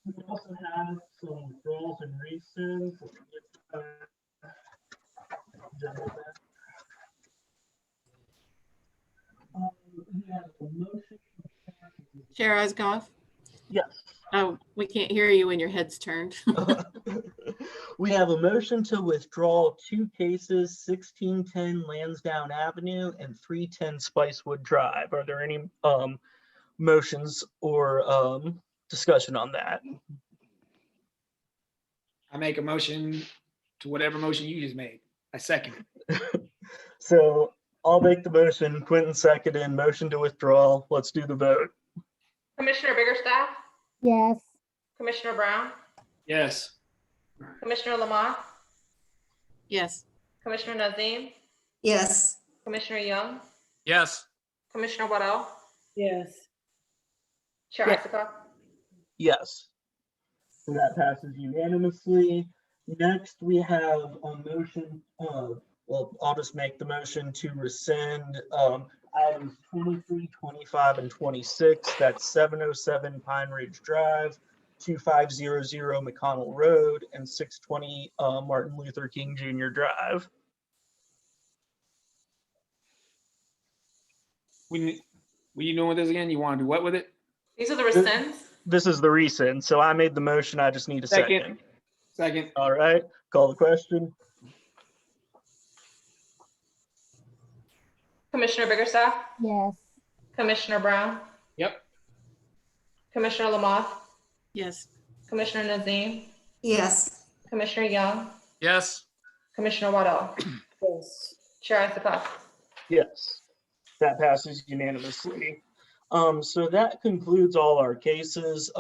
We also have some withdrawals and rescinds. We have a motion. Chair Osgoff? Yes. Oh, we can't hear you when your head's turned. We have a motion to withdraw two cases, 1610 Lansdowne Avenue and 310 Spicewood Drive. Are there any motions or discussion on that? I make a motion to whatever motion you just made. I second it. So I'll make the motion. Quentin seconded. Motion to withdraw. Let's do the vote. Commissioner Biggerstaff, Yes. Commissioner Brown, Yes. Commissioner Lamont, Yes. Commissioner Nazim, Yes. Commissioner Young, Yes. Commissioner Waddell, Yes. Chair Yeah. Icica. Yes. So that passes unanimously. Next, we have a motion, well, I'll just make the motion to rescind items 23, 25, and 26. That's 707 Pine Ridge Drive, 2500 McConnell Road, and 620 Martin Luther King Jr. Drive. What are you doing with this again? You want to do what with it? These are the rescinds. This is the rescind. So I made the motion. I just need a second. Second. All right. Call the question. Commissioner Biggerstaff, Yes. Commissioner Brown, Yep. Commissioner Lamont, Yes. Commissioner Nazim, Yes. Commissioner Young, Yes. Commissioner Waddell. Yes. Chair Icica. Yes, that passes unanimously. So that concludes all our cases.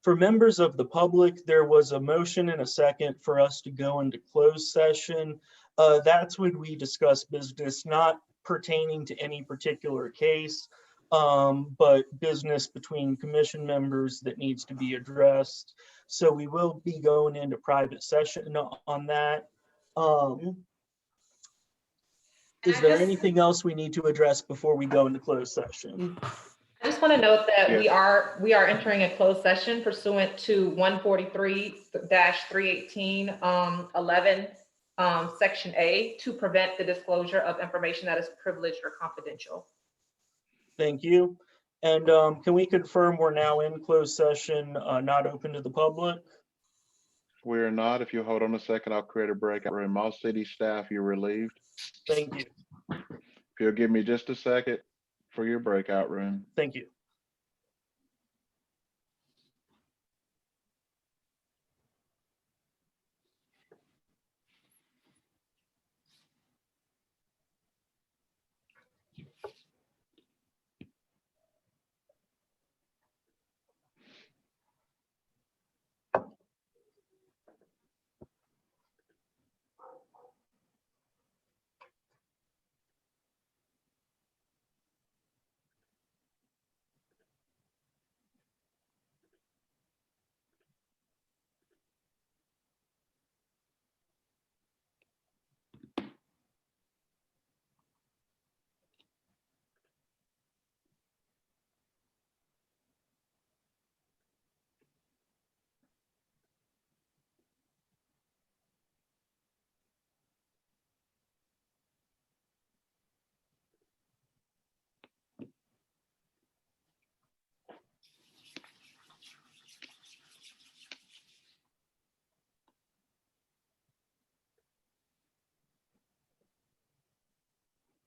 For members of the public, there was a motion and a second for us to go into closed session. That's when we discuss business not pertaining to any particular case, but business between commission members that needs to be addressed. So we will be going into private session on that. Is there anything else we need to address before we go into closed session? I just want to note that Yes. we are entering a closed session pursuant to 143-318 11 Section A to prevent the disclosure of information that is privileged or confidential. Thank you. And can we confirm we're now in closed session, not open to the public? We're not. If you hold on a second, I'll create a breakout room. All city staff, you're relieved. Thank you. If you'll give me just a second for your breakout room. Thank you.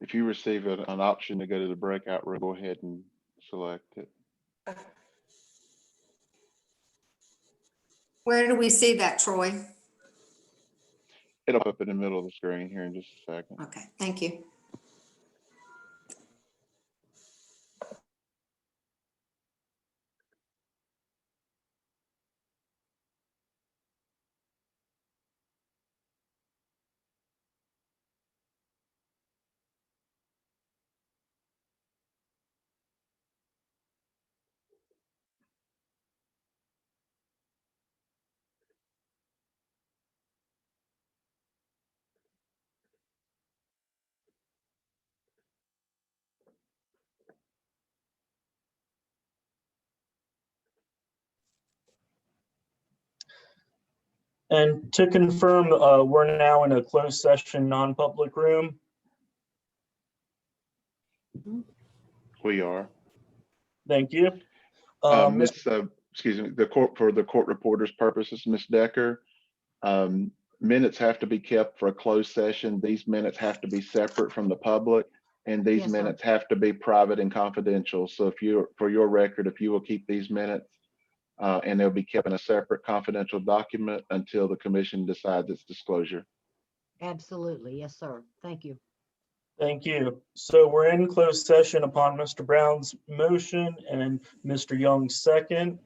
If you receive an option to go to the breakout room, go ahead and select it. Where do we see that, Troy? It'll pop up in the middle of the screen here in just a second. Okay, thank you. And to confirm, we're now in a closed session, non-public room. We are. Thank you. Excuse me, for the court reporter's purposes, Ms. Decker, minutes have to be kept for a closed session. These minutes have to be separate from the public, and these Yes, sir. minutes have to be private and confidential. So for your record, if you will keep these minutes, and they'll be kept in a separate confidential document until the commission decides its disclosure. Absolutely. Yes, sir. Thank you. Thank you. So we're in closed session upon Mr. Brown's motion and Mr. Young's second.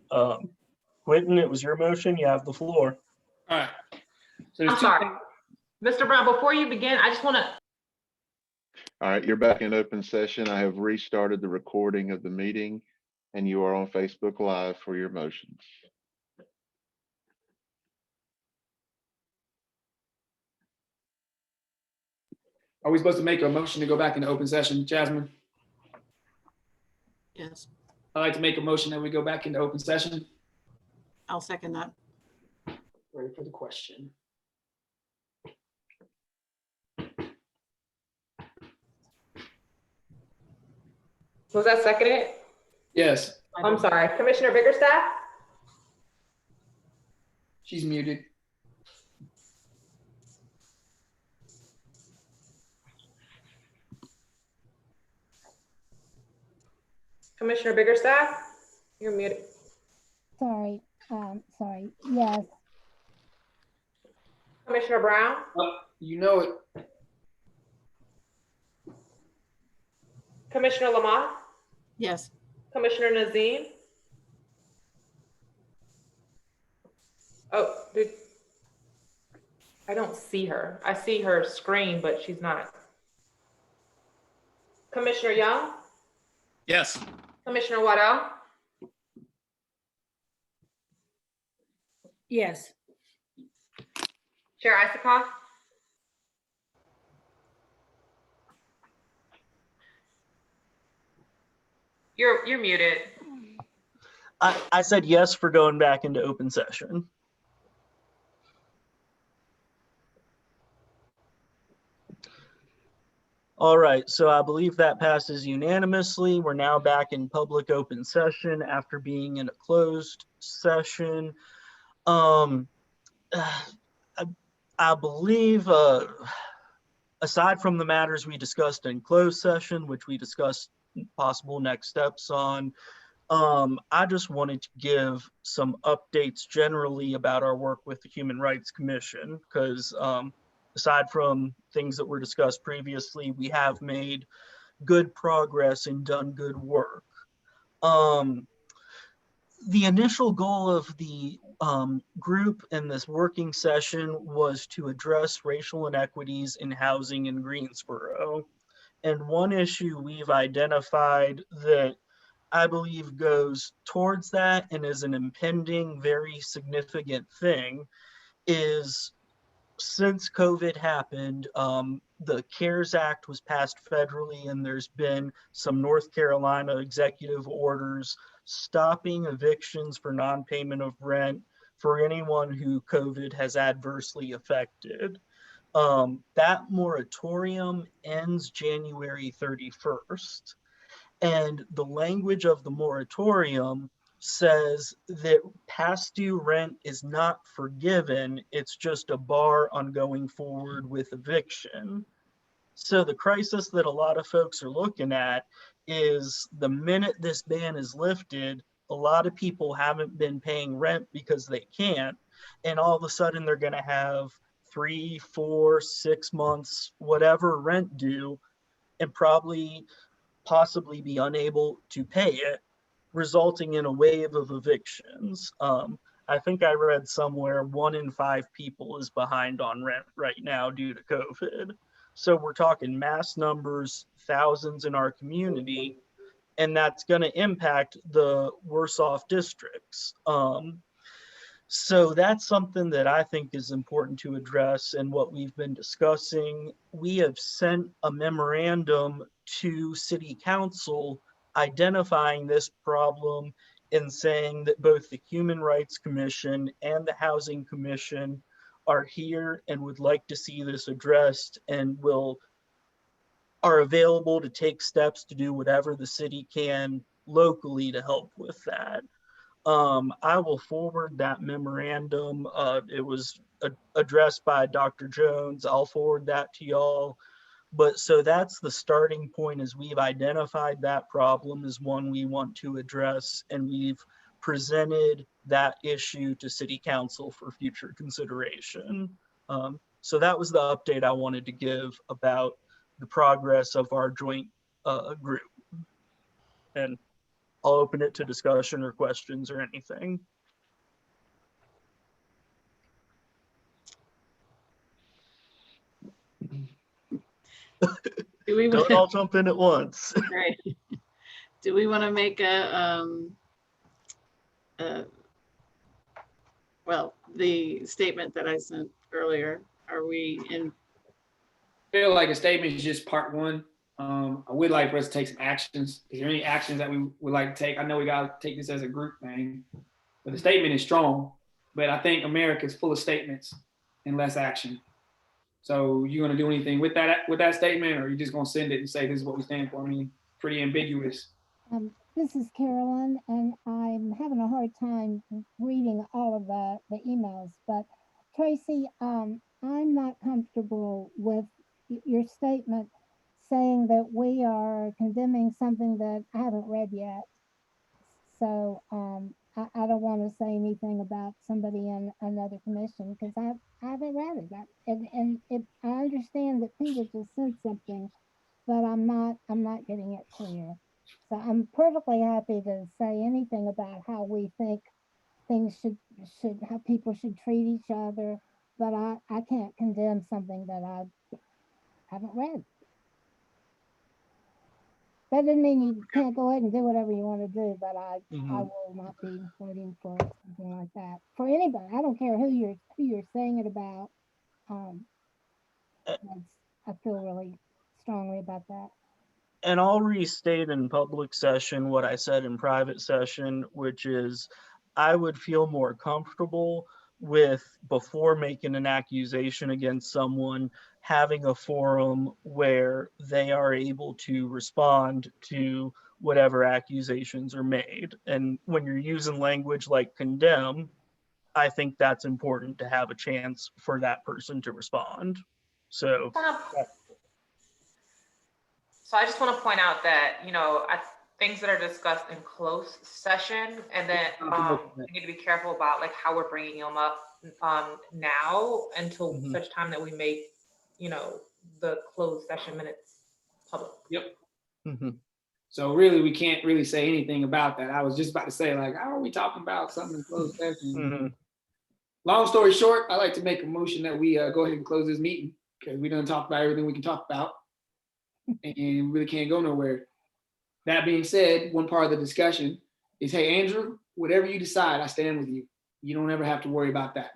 Quentin, it was your motion. You have the floor. All right. So I'm sorry. Mr. Brown, before you begin, I just want to. All right, you're back in open session. I have restarted the recording of the meeting, and you are on Facebook Live for your motions. Are we supposed to make a motion to go back into open session, Jasmine? Yes, I'd like to make a motion that we go back into open session. I'll second that. Ready for the question. Was that seconded? Yes. I'm sorry. Commissioner Bickerstaff? She's muted. Commissioner Bickerstaff? You're muted. Sorry, sorry, yes. Commissioner Brown? Oh, you know it. Commissioner Lamont? Yes, Commissioner Nazim? Oh, I don't see her. I see her screen, but she's not. Commissioner Young? Yes. Commissioner Waddell? yes. Chair Isikoff? You're muted. I said yes for going back into open session. All right, so I believe that passes unanimously. We're now back in public open session after being in a closed session. I believe, aside from the matters we discussed in closed session, which we discussed possible next steps on, I just wanted to give some updates generally about our work with the Human Rights Commission, because aside from things that were discussed previously, we have made good progress and done good work. The initial goal of the group in this working session was to address racial inequities in housing in Greensboro. And one issue we've identified that I believe goes towards that and is an impending, very significant thing is, since COVID happened, the CARES Act was passed federally, and there's been some North Carolina executive orders stopping evictions for non-payment of rent for anyone who COVID has adversely affected. That moratorium ends January 31st. And the language of the moratorium says that past due rent is not forgiven. It's just a bar on going forward with eviction. So the crisis that a lot of folks are looking at is the minute this ban is lifted, a lot of people haven't been paying rent because they can't. And all of a sudden they're going to have 3, 4, 6 months, whatever rent due, and possibly be unable to pay it, resulting in a wave of evictions. I think I read somewhere 1 in 5 people is behind on rent right now due to COVID. So we're talking mass numbers, thousands in our community, and that's going to impact the worse off districts. So that's something that I think is important to address and what we've been discussing. We have sent a memorandum to City Council identifying this problem and saying that both the Human Rights Commission and the Housing Commission are here and would like to see this addressed and are available to take steps to do whatever the city can locally to help with that. I will forward that memorandum. It was addressed by Dr. Jones. I'll forward that to y'all. But so that's the starting point, is we've identified that problem as one we want to address, and we've presented that issue to City Council for future consideration. So that was the update I wanted to give about the progress of our joint group. And I'll open it to discussion or questions or anything. Do we Don't all jump in at once. Right. Do we want to make well, the statement that I sent earlier, are we in? I feel like a statement is just part one. I would like for us to take some actions. Is there any actions that we would like to take? I know we got to take this as a group thing, but the statement is strong. But I think America is full of statements and less action. So you going to do anything with that statement, or are you just going to send it and say this is what we stand for? I mean, pretty ambiguous. This is Carolyn, and I'm having a hard time reading all of the emails, but Tracy, I'm not comfortable with your statement saying that we are condemning something that I haven't read yet. So I don't want to say anything about somebody in another commission because I haven't read it. I understand that Peter just said something, but I'm not getting it clear. So I'm perfectly happy to say anything about how we think things how people should treat each other, but I can't condemn something that I haven't read. That doesn't mean you can't go ahead and do whatever you want to do, but I will not be voting for something like that for anybody. I don't care who you're saying it about. I feel really strongly about that. And I'll restate in public session what I said in private session, which is I would feel more comfortable with, before making an accusation against someone, having a forum where they are able to respond to whatever accusations are made. And when you're using language like condemn, I think that's important to have a chance for that person to respond. So I just want to point out that, things that are discussed in closed session, and then we need to be careful about like how we're bringing them up now until such time that we make, the closed session minutes public. Yep. So really, we can't really say anything about that. I was just about to say, like, how are we talking about something in closed session? Long story short, I like to make a motion that we go ahead and close this meeting because we done talked about everything we can talk about and really can't go nowhere. That being said, one part of the discussion is, hey, Andrew, whatever you decide, I stand with you. You don't ever have to worry about that.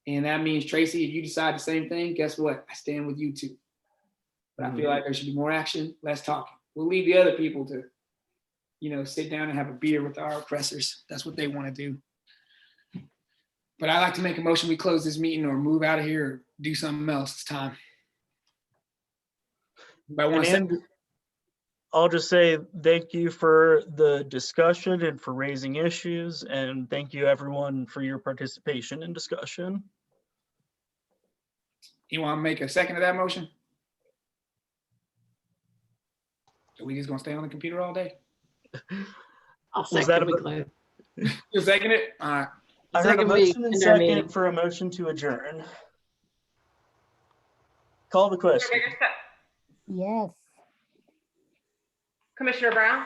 And that means, Tracy, if you decide the same thing, guess what? I stand with you too. But I feel like there should be more action, less talking. We'll leave the other people to, sit down and have a beer with our oppressors. That's what they want to do. But I like to make a motion, we close this meeting or move out of here or do something else. It's time. I'll just say thank you for the discussion and for raising issues, and thank you everyone for your participation in discussion. You want to make a second of that motion? Are we just gonna stay on the computer all day? I'll Was that second we a- close. You second it? All right. I heard a Second we motion and end our meeting. second for a motion to adjourn. Call the question. Yes. Commissioner Brown,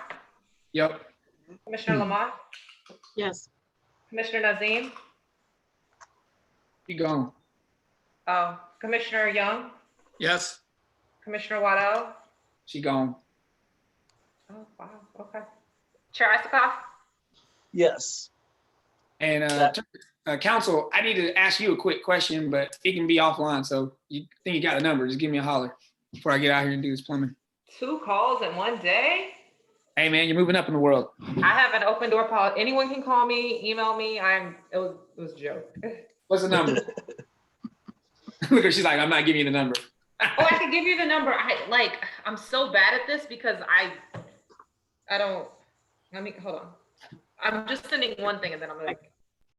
Yep. Commissioner Lamont, Yes. Commissioner Nazim, You gone. Commissioner Young, Yes. Commissioner Waddell. She gone. Oh, wow, okay. Chair Isikoff? Yes. And council, I need to ask you a quick question, but it can be offline. So you think you got the number, just give me a holler before I get out here and do this plumbing. 2 calls in one day? Hey man, you're moving up in the world. I have an open door policy. Anyone can call me, email me. It was a joke. What's the number? Look, she's like, I'm not giving you the number. Oh, I can give you the number. I'm so bad at this because I don't, let me, hold on. I'm just sending one thing and then I'm like,